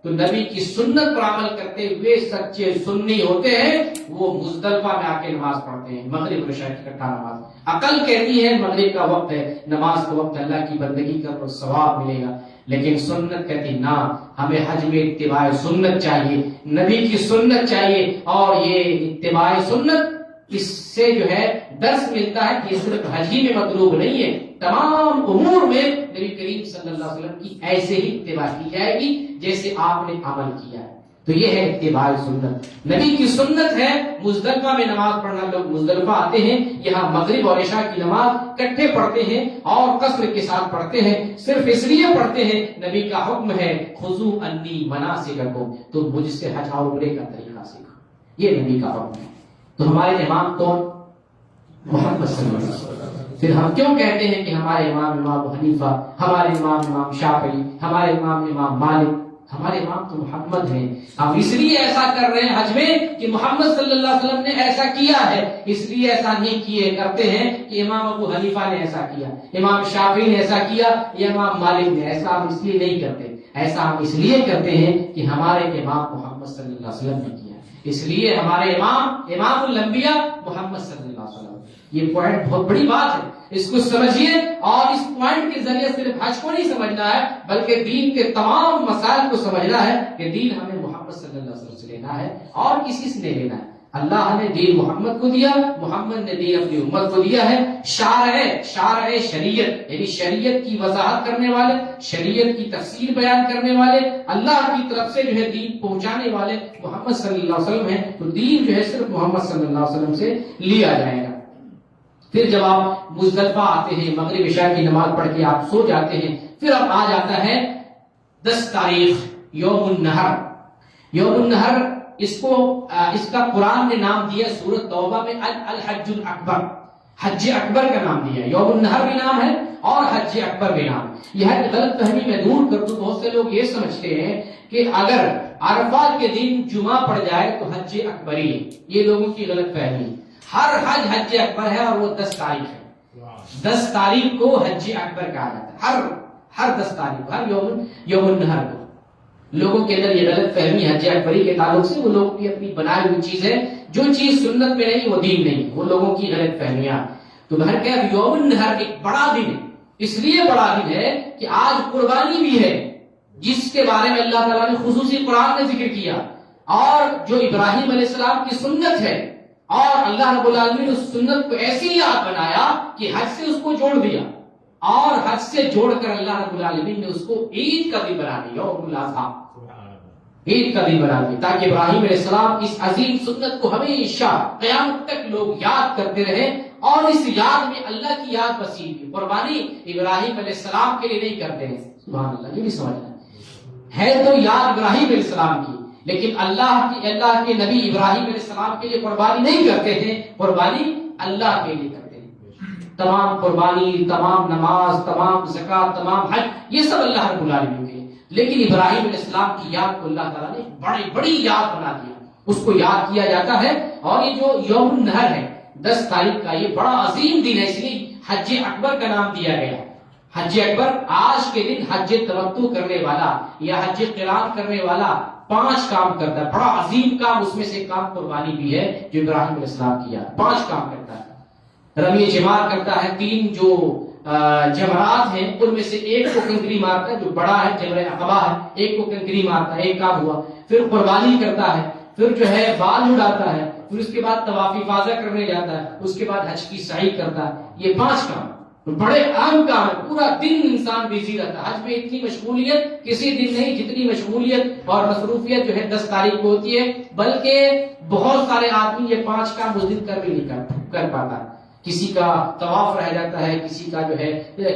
تو نبی کی سنت پر عمل کرتے ہوئے سچے سنی ہوتے ہیں، وہ مزدلفہ میں آ کے نماز پڑھتے ہیں، مغرب اور عشاء کی اکٹھا نماز۔ عقل کہتی ہے مغرب کا وقت ہے، نماز کا وقت، اللہ کی بندگی کا ثواب ملے گا، لیکن سنت کہتی نہ، ہمیں حج میں اتباع سنت چاہیے، نبی کی سنت چاہیے، اور یہ اتباع سنت اس سے جو ہے درس ملتا ہے کہ صرف حج ہی میں مطلوب نہیں ہے، تمام امور میں نبی کریم صلی اللہ علیہ وسلم کی ایسے ہی اتباع کی جائے گی جیسے آپ نے عمل کیا ہے۔ تو یہ ہے اتباع سنت، نبی کی سنت ہے مزدلفہ میں نماز پڑھنا۔ لوگ مزدلفہ آتے ہیں، یہاں مغرب اور عشاء کی نماز اکٹھے پڑھتے ہیں اور قصر کے ساتھ پڑھتے ہیں، صرف اس لیے پڑھتے ہیں نبی کا حکم ہے خذوا عنی مناسککم، تو مجھ سے حج اور عمرے کا طریقہ سیکھو، یہ نبی کا حکم ہے۔ تو ہمارے امام کون؟ محمد صلی اللہ علیہ وسلم۔ پھر ہم کیوں کہتے ہیں کہ ہمارے امام امام ابو حنیفہ، ہمارے امام شافعی، ہمارے امام مالک؟ ہمارے امام تو محمد ہیں۔ ہم اس لیے ایسا کر رہے ہیں حج میں کہ محمد صلی اللہ علیہ وسلم نے ایسا کیا ہے، اس لیے ایسا نہیں کیے کرتے ہیں کہ امام ابو حنیفہ نے ایسا کیا، امام شافعی نے ایسا کیا یا امام مالک نے ایسا، ہم اس لیے نہیں کرتے۔ ایسا ہم اس لیے کرتے ہیں کہ ہمارے امام محمد صلی اللہ علیہ وسلم نے کیا، اس لیے ہمارے امام الانبیاء محمد صلی اللہ علیہ وسلم۔ یہ پوائنٹ بہت بڑی بات ہے، اس کو سمجھیے، اور اس پوائنٹ کے ذریعے صرف حج کو نہیں سمجھنا ہے بلکہ دین کے تمام مسائل کو سمجھنا ہے کہ دین ہمیں محمد صلی اللہ علیہ وسلم سے لینا ہے اور کسی سے نہیں لینا ہے۔ اللہ نے دین محمد کو دیا، محمد نے دین اپنی امت کو دیا ہے۔ شارع شریعت یعنی شریعت کی وضاحت کرنے والے، شریعت کی تفسیر بیان کرنے والے، اللہ کی طرف سے جو ہے دین پہنچانے والے محمد صلی اللہ علیہ وسلم ہیں، تو دین جو ہے صرف محمد صلی اللہ علیہ وسلم سے لیا جائے گا۔ پھر جب آپ مزدلفہ آتے ہیں، مغرب عشاء کی نماز پڑھ کے آپ سو جاتے ہیں، پھر اب آ جاتا ہے 10 تاریخ یوم النحر۔ یوم النحر اس کا قرآن نے نام دیا سورۃ توبہ میں الحج الاکبر، حج اکبر کا نام دیا، یوم النحر بھی نام ہے اور حج اکبر بھی نام ہے۔ یہ غلط فہمی میں دور کر دوں، بہت سے لوگ یہ سمجھتے ہیں کہ اگر عرفات کے دن جمعہ پڑ جائے تو حج اکبر ہی ہے، یہ لوگوں کی غلط فہمی ہے۔ ہر حج حج اکبر ہے اور وہ 10 تاریخ ہے، 10 تاریخ کو حج اکبر کہا جاتا ہے، ہر 10 تاریخ، ہر یوم النحر کو۔ لوگوں کے اندر یہ غلط فہمی حج اکبری کے تعلق سے، وہ لوگوں کی اپنی بنائی ہوئی چیز ہے، جو چیز سنت میں نہیں وہ دین نہیں، وہ لوگوں کی غلط فہمیاں۔ تو بہرکیف یوم النحر ایک بڑا دن ہے، اس لیے بڑا دن ہے کہ آج قربانی بھی ہے، جس کے بارے میں اللہ تعالیٰ نے خصوصی قرآن میں ذکر کیا، اور جو ابراہیم علیہ السلام کی سنت ہے، اور اللہ رب العالمین نے اس سنت کو ایسی یاد بنایا کہ حج سے اس کو جوڑ دیا، اور حج سے جوڑ کر اللہ رب العالمین نے اس کو عید کا دن بنا دیا، یوم الاضحیٰ، عید کا دن بنا دیا، تاکہ ابراہیم علیہ السلام اس عظیم سنت کو ہمیشہ قیامت تک لوگ یاد کرتے رہیں، اور اس یاد میں اللہ کی یاد وسیع ہے۔ قربانی ابراہیم علیہ السلام کے لیے نہیں کرتے ہیں، سبحان اللہ، یہ بھی سمجھنا ہے تو یاد ابراہیم علیہ السلام کی، لیکن اللہ کے نبی ابراہیم علیہ السلام کے لیے قربانی نہیں کرتے ہیں، قربانی اللہ کے لیے کرتے ہیں۔ تمام قربانی، تمام نماز، تمام زکات، تمام حج، یہ سب اللہ رب العالمین کے لیے، لیکن ابراہیم علیہ السلام کی یاد کو اللہ تعالیٰ نے بڑی یاد بنا دیا، اس کو یاد کیا جاتا ہے۔ اور یہ جو یوم النحر ہے 10 تاریخ کا، یہ بڑا عظیم دن ہے، اس لیے حج اکبر کا نام دیا گیا۔ حج اکبر آج کے دن حج تمتع کرنے والا یا حج قران کرنے والا 5 کام کرتا ہے، بڑا عظیم کام، اس میں سے ایک کام قربانی بھی ہے جو ابراہیم علیہ السلام کیا، 5 کام کرتا ہے۔ رمی جمار کرتا ہے، 3 جو جمرات ہیں ان میں سے ایک کو کنکری مارتا ہے، جو بڑا ہے جمرہ عقبہ ہے، ایک کو کنکری مارتا ہے، ایک کام ہوا۔ پھر قربانی کرتا ہے، پھر جو ہے بال اڑاتا ہے، پھر اس کے بعد طواف افاضہ کرنے جاتا ہے، اس کے بعد حج کی سعی کرتا ہے۔ یہ 5 کام بڑے اہم کام ہے، پورا دن انسان بزی رہتا ہے۔ حج میں اتنی مشغولیت کسی دن نہیں جتنی مشغولیت اور مصروفیت جو ہے 10 تاریخ کو ہوتی ہے، بلکہ بہت سارے آدمی یہ 5 کام اس دن کر بھی نہیں کر پاتا۔ کسی کا طواف رہ جاتا ہے، کسی کا جو ہے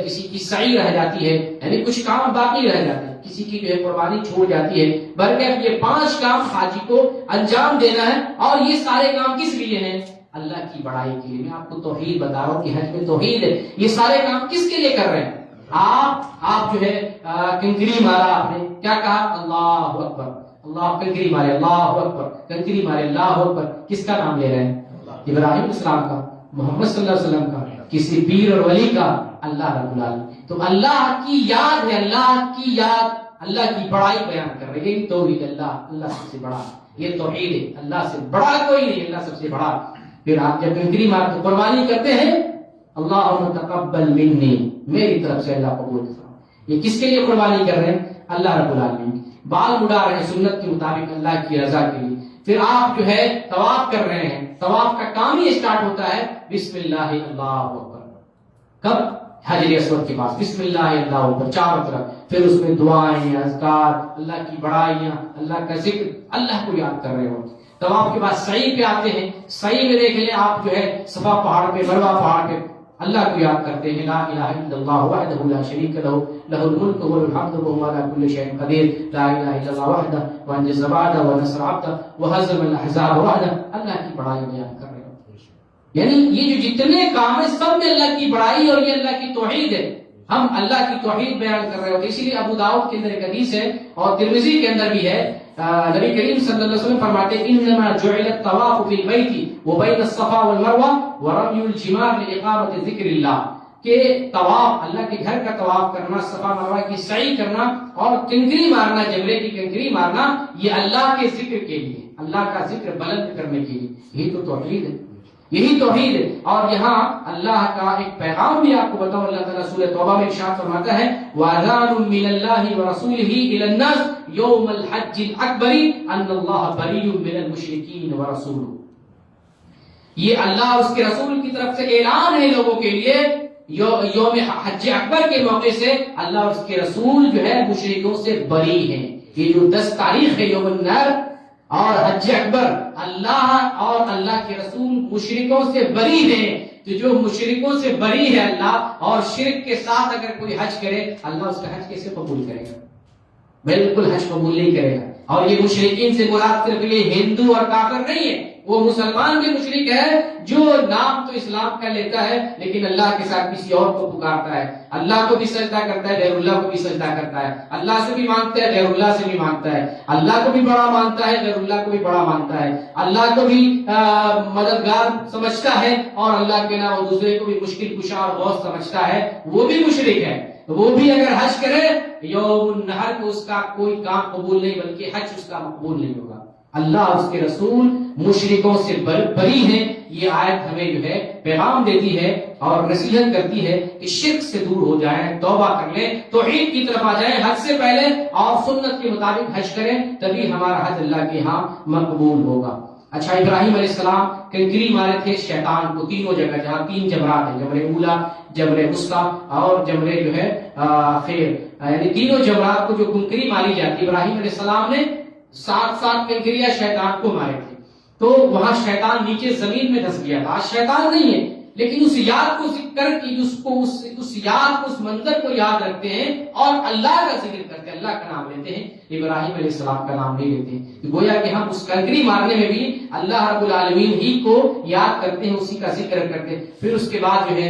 کسی کی سعی رہ جاتی ہے، یعنی کچھ کام باقی رہ جاتے ہیں، کسی کی جو ہے قربانی چھوڑ جاتی ہے، بلکہ یہ 5 کام حاجی کو انجام دینا ہے۔ اور یہ سارے کام کس لیے ہیں؟ اللہ کی بڑائی کے لیے. میں آپ کو توحید بتا رہا ہوں کہ حج میں توحید ہے. یہ سارے کام کس کے لیے کر رہے ہیں؟ آپ جو ہے کنکری مارا، آپ نے کیا کہا؟ اللہ اکبر. اللہ کنکری مارے، اللہ اکبر. کنکری مارے، اللہ اکبر. کس کا نام لے رہے ہیں؟ ابراہیم علیہ السلام کا، محمد صلی اللہ علیہ وسلم کا، کسی پیر اور ولی کا؟ اللہ رب العالمین. تو اللہ کی یاد ہے، اللہ کی یاد، اللہ کی بڑائی بیان کر رہے ہیں. توحید، اللہ سب سے بڑا، یہ توحید ہے. اللہ سے بڑا کوئی نہیں، اللہ سب سے بڑا. پھر آپ جب کنکری مارتے قربانی کرتے ہیں، اللہم تقبل منی، میری طرف سے اللہ قبول کرو. یہ کس کے لیے قربانی کر رہے ہیں؟ اللہ رب العالمین. بال مڈا رہے ہیں سنت کے مطابق اللہ کی رضا کے لیے. پھر آپ جو ہے طواف کر رہے ہیں، طواف کا کام ہی اسٹارٹ ہوتا ہے بسم اللہ اللہ اکبر. کب؟ حجر اسود کے پاس بسم اللہ اللہ اکبر چاروں طرف. پھر اس میں دعائیں، اذکار، اللہ کی بڑائیاں، اللہ کا ذکر، اللہ کو یاد کر رہے ہو. طواف کے بعد سعی پہ آتے ہیں. سعی میں دیکھ لیں آپ جو ہے صفا پہاڑ پہ، مروہ پہاڑ پہ اللہ کو یاد کرتے ہیں. لا الہ الا اللہ وحدہ لا شریک لہ لہ الملک وله الحمد وهو على كل شيء قدیر. لا الہ الا اللہ وحدہ وانجز عبادہ ونصر عبدہ وہزم الاحزاب وحدہ. اللہ کی بڑائی بیان کر رہے ہیں. یعنی یہ جو جتنے کام ہیں سب میں اللہ کی بڑائی اور یہ اللہ کی توحید ہے. ہم اللہ کی توحید بیان کر رہے ہوتے. اسی لیے ابو داؤد کے اندر ایک حدیث ہے اور ترمذی کے اندر بھی ہے. نبی کریم صلی اللہ علیہ وسلم فرماتے ہیں انما جعل الطواف في البيت وبين الصفا والمروه ورمي الجمار لاقامه ذکر اللہ. کہ طواف، اللہ کے گھر کا طواف کرنا، صفا مروا کی سعی کرنا اور کنکری مارنا، جمرے کی کنکری مارنا، یہ اللہ کے ذکر کے لیے، اللہ کا ذکر بلند کرنے کے لیے. یہی تو توحید ہے، یہی توحید ہے. اور یہاں اللہ کا ایک پیغام بھی آپ کو بتاؤں. اللہ تعالیٰ سورہ توبہ میں ارشاد فرماتا ہے وَأَذَانٌ مِّنَ اللَّهِ وَرَسُولِهِ إِلَى النَّاسِ يَوْمَ الْحَجِّ الْأَكْبَرِ أَنَّ اللَّهَ بَرِيٌّ مِّنَ الْمُشْرِكِينَ وَرَسُولُهُ. یہ اللہ اور اس کے رسول کی طرف سے اعلان ہے لوگوں کے لیے. یوم حج اکبر کے موقع سے اللہ اور اس کے رسول جو ہے مشرکوں سے بری ہیں. یہ جو 10 تاریخ ہے یوم النحر اور حج اکبر، اللہ اور اللہ کے رسول مشرکوں سے بری ہیں. تو جو مشرکوں سے بری ہے اللہ، اور شرک کے ساتھ اگر کوئی حج کرے، اللہ اس کا حج کیسے قبول کرے گا؟ بالکل حج قبول نہیں کرے گا. اور یہ مشرکین سے مراد صرف یہ ہندو اور کافر نہیں ہے، وہ مسلمان بھی مشرک ہے جو نام تو اسلام کا لیتا ہے لیکن اللہ کے ساتھ کسی اور کو پکارتا ہے. اللہ کو بھی سجدہ کرتا ہے، غیر اللہ کو بھی سجدہ کرتا ہے. اللہ سے بھی مانگتا ہے، غیر اللہ سے بھی مانگتا ہے. اللہ کو بھی بڑا مانتا ہے، غیر اللہ کو بھی بڑا مانتا ہے. اللہ کو بھی مددگار سمجھتا ہے اور اللہ کے علاوہ دوسرے کو بھی مشکل کشا اور غوث سمجھتا ہے. وہ بھی مشرک ہے. وہ بھی اگر حج کرے یوم النحر کو اس کا کوئی کام قبول نہیں، بلکہ حج اس کا مقبول نہیں ہوگا. اللہ اور اس کے رسول مشرکوں سے بری ہیں. یہ آیت ہمیں جو ہے پیغام دیتی ہے اور نصیحت کرتی ہے کہ شرک سے دور ہو جائیں، توبہ کر لیں، توحید کی طرف آ جائیں حج سے پہلے، اور سنت کے مطابق حج کریں، تبھی ہمارا حج اللہ کے ہاں مقبول ہوگا. اچھا، ابراہیم علیہ السلام کنکری مارے تھے شیطان کو تینوں جگہ، جہاں 3 جمرات ہیں، جمرے اولا، جمرے وسطی اور جمرے جو ہے خیر، یعنی تینوں جمرات کو جو کنکری ماری جاتی، ابراہیم علیہ السلام نے 7 کنکریاں شیطان کو مارے تھے. تو وہاں شیطان نیچے زمین میں دھس گیا تھا. آج شیطان نہیں ہے، لیکن اس یاد کو ذکر کی، اس یاد کو، اس منظر کو یاد رکھتے ہیں اور اللہ کا ذکر کرتے ہیں، اللہ کا نام لیتے ہیں، ابراہیم علیہ السلام کا نام نہیں لیتے ہیں. گویا کہ ہم اس کنکری مارنے میں بھی اللہ رب العالمین ہی کو یاد کرتے ہیں، اسی کا ذکر کرتے ہیں. پھر اس کے بعد جو ہے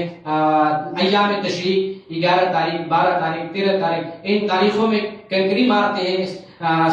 ایام تشریق 11 تاریخ، 12 تاریخ، 13 تاریخ، ان تاریخوں میں کنکری مارتے ہیں.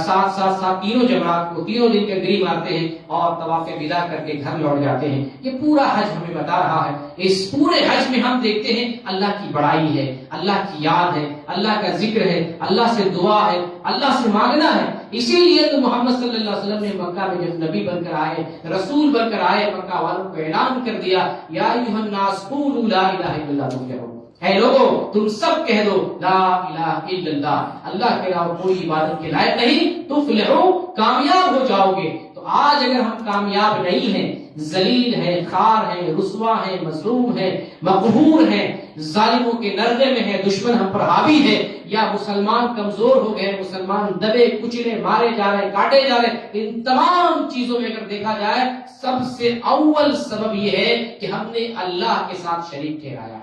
7 تینوں جمرات کو تینوں دن کنکری مارتے ہیں اور طواف ودا کر کے گھر لوٹ جاتے ہیں. یہ پورا حج ہمیں بتا رہا ہے. اس پورے حج میں ہم دیکھتے ہیں اللہ کی بڑائی ہے، اللہ کی یاد ہے، اللہ کا ذکر ہے، اللہ سے دعا ہے، اللہ سے مانگنا ہے. اسی لیے تو محمد صلی اللہ علیہ وسلم نے مکہ میں جب نبی بن کر آئے، رسول بن کر آئے، مکہ والوں کو اعلان کر دیا یا ایھا الناس قولوا لا الہ الا اللہ تفلحون. اے لوگو تم سب کہہ دو لا الہ الا اللہ، اللہ کے علاوہ کوئی عبادت کے لائق نہیں، تفلحو، کامیاب ہو جاؤ گے. تو آج اگر ہم کامیاب نہیں ہیں، ذلیل ہیں، خار ہیں، رسوا ہیں، مظلوم ہیں، مقہور ہیں، ظالموں کے نردے میں ہیں، دشمن ہم پر حاوی ہے، یا مسلمان کمزور ہو گئے، مسلمان دبے کچلے مارے جا رہے، کاٹے جا رہے، ان تمام چیزوں میں اگر دیکھا جائے سب سے اول سبب یہ ہے کہ ہم نے اللہ کے ساتھ شریک ٹھہرایا،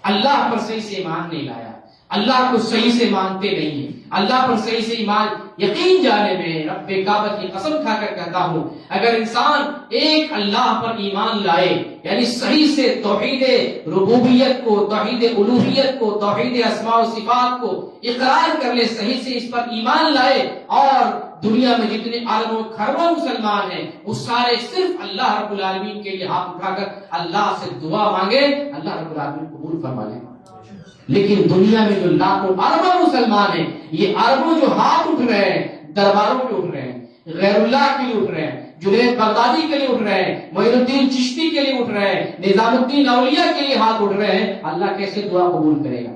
اللہ پر صحیح سے ایمان نہیں لایا، اللہ کو صحیح سے مانتے نہیں ہیں، اللہ پر صحیح سے ایمان یقین جانے میں رب کعبہ کی قسم کھا کر کہتا ہوں، اگر انسان ایک اللہ پر ایمان لائے، یعنی صحیح سے توحید ربوبیت کو، توحید الوہیت کو، توحید اسماء و صفات کو اقرار کر لے، صحیح سے اس پر ایمان لائے، اور دنیا میں جتنے اربوں خربوں مسلمان ہیں وہ سارے صرف اللہ رب العالمین کے لیے ہاتھ اٹھا کر اللہ سے دعا مانگے، اللہ رب العالمین قبول فرما لے۔ لیکن دنیا میں جو لاکھوں اربوں مسلمان ہیں، یہ اربوں جو ہاتھ اٹھ رہے ہیں، درباروں پہ اٹھ رہے ہیں، غیر اللہ کے لیے اٹھ رہے ہیں، جنید بغدادی کے لیے اٹھ رہے ہیں، معین الدین چشتی کے لیے اٹھ رہے ہیں، نظام الدین اولیاء کے لیے ہاتھ اٹھ رہے ہیں، اللہ کیسے دعا قبول کرے گا؟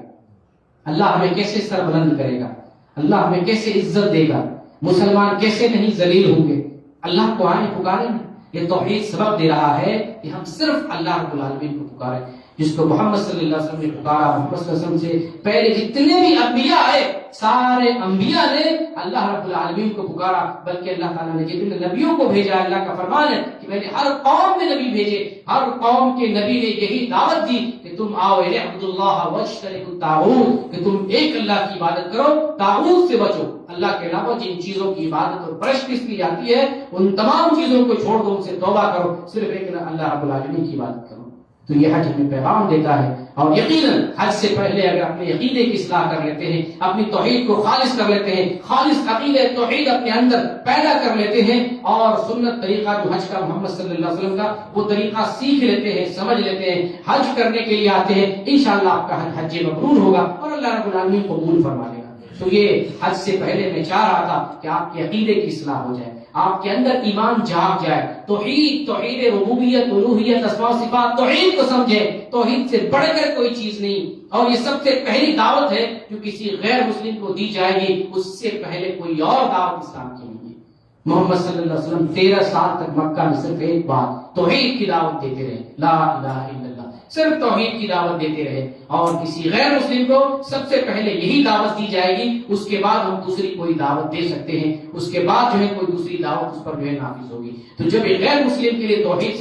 اللہ ہمیں کیسے سر بلند کرے گا؟ اللہ ہمیں کیسے عزت دے گا؟ مسلمان کیسے نہیں ذلیل ہوں گے؟ اللہ کو آئیں پکاریں۔ یہ توحید سبب دے رہا ہے کہ ہم صرف اللہ رب العالمین کو پکاریں، جس کو محمد صلی اللہ علیہ وسلم نے پکارا۔ محمد صلی اللہ علیہ وسلم سے پہلے جتنے بھی انبیاء آئے، سارے انبیاء نے اللہ رب العالمین کو پکارا، بلکہ اللہ تعالیٰ نے جتنے نبیوں کو بھیجا، اللہ کا فرمان ہے کہ میں نے ہر قوم میں نبی بھیجے، ہر قوم کے نبی نے یہی دعوت دی کہ تم آؤ اعبدوا اللہ واجتنبوا الطاغوت، کہ تم ایک اللہ کی عبادت کرو، طاغوت سے بچو۔ اللہ کے علاوہ جن چیزوں کی عبادت اور پرستش کی جاتی ہے ان تمام چیزوں کو چھوڑ دو، ان سے توبہ کرو، صرف ایک اللہ رب العالمین کی عبادت کرو۔ تو یہ حج ہمیں پیغام دیتا ہے، اور یقیناً حج سے پہلے اگر اپنے عقیدے کی اصلاح کر لیتے ہیں، اپنی توحید کو خالص کر لیتے ہیں، خالص عقیدہ توحید اپنے اندر پیدا کر لیتے ہیں، اور سنت طریقہ جو حج کا محمد صلی اللہ علیہ وسلم کا وہ طریقہ سیکھ لیتے ہیں، سمجھ لیتے ہیں، حج کرنے کے لیے آتے ہیں، انشاءاللہ آپ کا حج مبرور ہوگا اور اللہ رب العالمین قبول فرما لے گا۔ تو یہ حج سے پہلے میں چاہ رہا تھا کہ آپ کے عقیدے کی اصلاح ہو جائے، آپ کے اندر ایمان جاگ جائے، توحید ربوبیت الوہیت اسماء و صفات، توحید کو سمجھیں۔ توحید سے بڑھ کر کوئی چیز نہیں، اور یہ سب سے پہلی دعوت ہے جو کسی غیر مسلم کو دی جائے گی، اس سے پہلے کوئی اور دعوت اسلام کی نہیں ہے۔ محمد صلی اللہ علیہ وسلم 13 سال تک مکہ میں صرف ایک بات توحید کی دعوت دیتے رہے، لا الہ الا اللہ، صرف توحید کی دعوت دیتے رہے، اور کسی غیر مسلم کو سب سے پہلے یہی دعوت دی جائے گی، اس کے بعد ہم دوسری کوئی دعوت دے سکتے ہیں، اس کے بعد جو ہے کوئی دوسری دعوت اس پر جو ہے نافذ ہوگی۔ تو جب ایک غیر مسلم کے لیے توحید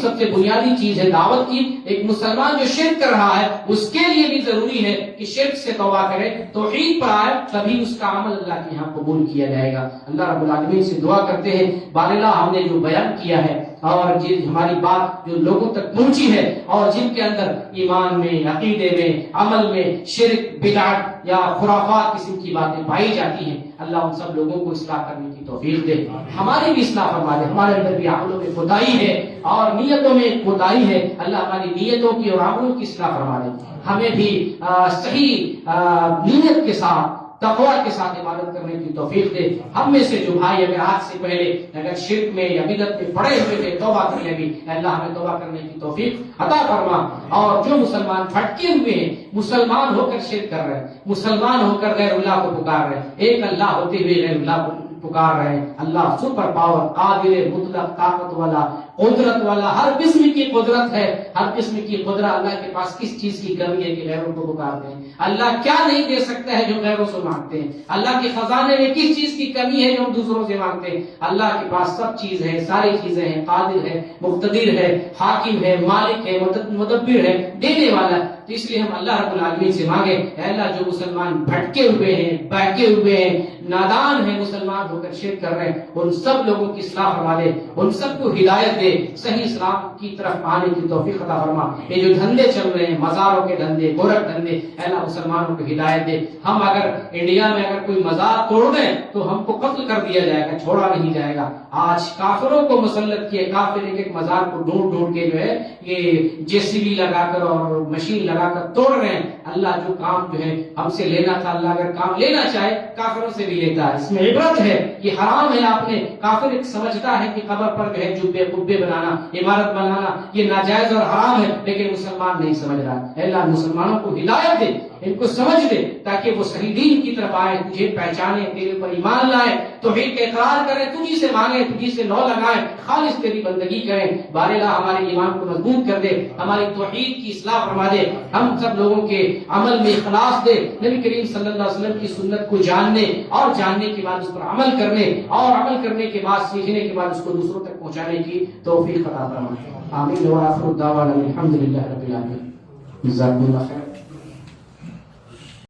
سب سے بنیادی چیز ہے دعوت کی، ایک مسلمان جو شرک کر رہا ہے اس کے لیے بھی ضروری ہے کہ شرک سے توبہ کرے، توحید پر آئے، تبھی اس کا عمل اللہ کے یہاں قبول کیا جائے گا۔ اللہ رب العالمین سے دعا کرتے ہیں باراللہ ہم نے جو بیان کیا ہے اور ہماری بات جو لوگوں تک پہنچی ہے، اور جن کے اندر ایمان میں، عقیدے میں، عمل میں شرک، بدعت یا خرافات قسم کی باتیں پائی جاتی ہیں، اللہ ان سب لوگوں کو اصلاح کرنے کی توفیق دے، ہماری بھی اصلاح فرما دے۔ ہمارے اندر بھی عملوں میں کوتاہی ہے اور نیتوں میں کوتاہی ہے، اللہ ہماری نیتوں کی اور عملوں کی اصلاح فرما دے، ہمیں بھی صحیح نیت کے ساتھ، تقوی کے ساتھ عبادت کرنے کی توفیق دے۔ ہم میں سے جو بھائی اگر آج سے پہلے اگر شرک میں یا بدعت میں پڑے ہوئے تھے، توبہ کرنے بھی اللہ ہمیں توبہ کرنے کی توفیق عطا فرما، اور جو مسلمان بھٹکے ہوئے ہیں، مسلمان ہو کر شرک کر رہے ہیں، مسلمان ہو کر غیر اللہ کو پکار رہے ہیں، ایک اللہ ہوتے ہوئے غیر اللہ کو پکار رہے ہیں، اللہ سپر پاور، قادر، مطلق، طاقت والا، قدرت والا، ہر قسم کی قدرت ہے، ہر قسم کی قدرت اللہ کے پاس کس چیز کی کمی ہے کہ غیروں کو پکارتے ہیں؟ اللہ کیا نہیں دے سکتا ہے جو غیروں سے مانگتے ہیں؟ اللہ کے خزانے میں کس چیز کی کمی ہے جو ہم دوسروں سے مانگتے ہیں؟ اللہ کے پاس سب چیز ہے، ساری چیزیں ہیں، قادر ہے، مقتدر ہے، حاکم ہے، مالک ہے، مدبر ہے، دینے والا ہے۔ تو اس لیے ہم اللہ رب العالمین سے مانگے، اے اللہ جو مسلمان بھٹکے ہوئے ہیں، بہکے ہوئے ہیں، نادان ہیں، مسلمان ہو کر شرک کر رہے ہیں، ان سب لوگوں کی اصلاح فرما دے، ان سب کو ہدایت دے، صحیح اسلام کی طرف آنے کی توفیق عطا فرما۔ یہ جو دھندے چل رہے ہیں، مزاروں کے دھندے، گورکھ دھندے، اے اللہ مسلمانوں کو ہدایت دے۔ ہم اگر انڈیا میں اگر کوئی مزار توڑ دیں تو ہم کو قتل کر دیا جائے گا، چھوڑا نہیں جائے گا۔ آج کافروں کو مسلط کیے، کافر ایک ایک مزار کو ڈھونڈ ڈھونڈ کے جو ہے یہ JCB لگا کر اور مشین لگا کر توڑ رہے ہیں۔ اللہ جو کام جو ہے ہم سے لینا تھا، اللہ اگر کام لینا چاہے کافروں سے بھی لیتا ہے، اس میں عبرت ہے۔ یہ حرام ہے، آپ نے کافر ایک سمجھتا ہے کہ قبر پر جو ہے جبے قبے بنانا، عمارت بنانا یہ ناجائز اور حرام ہے، لیکن مسلمان نہیں سمجھ رہا۔ اے اللہ مسلمانوں کو ہدایت دے، ان کو سمجھ دے تاکہ وہ صحیح دین کی طرف آئے، تجھے پہچانے، تیرے پر ایمان لائے، توحید کا اقرار کریں، تجھی سے مانگیں، تجھی سے لو لگائیں، خالص تیری بندگی کریں۔ بارے اللہ ہمارے ایمان کو مضبوط کر دے، ہماری توحید کی اصلاح فرما دے، ہم سب لوگوں کے عمل میں اخلاص دے، نبی کریم صلی اللہ علیہ وسلم کی سنت کو جاننے اور جاننے کے بعد اس پر عمل کرنے اور عمل کرنے کے بعد سیکھنے کے بعد اس کو دوسروں تک پہنچانے کی توفیق عطا فرما۔ آمین و آخر دعوانا الحمدللہ رب العالمین۔ جزاکم اللہ خیر۔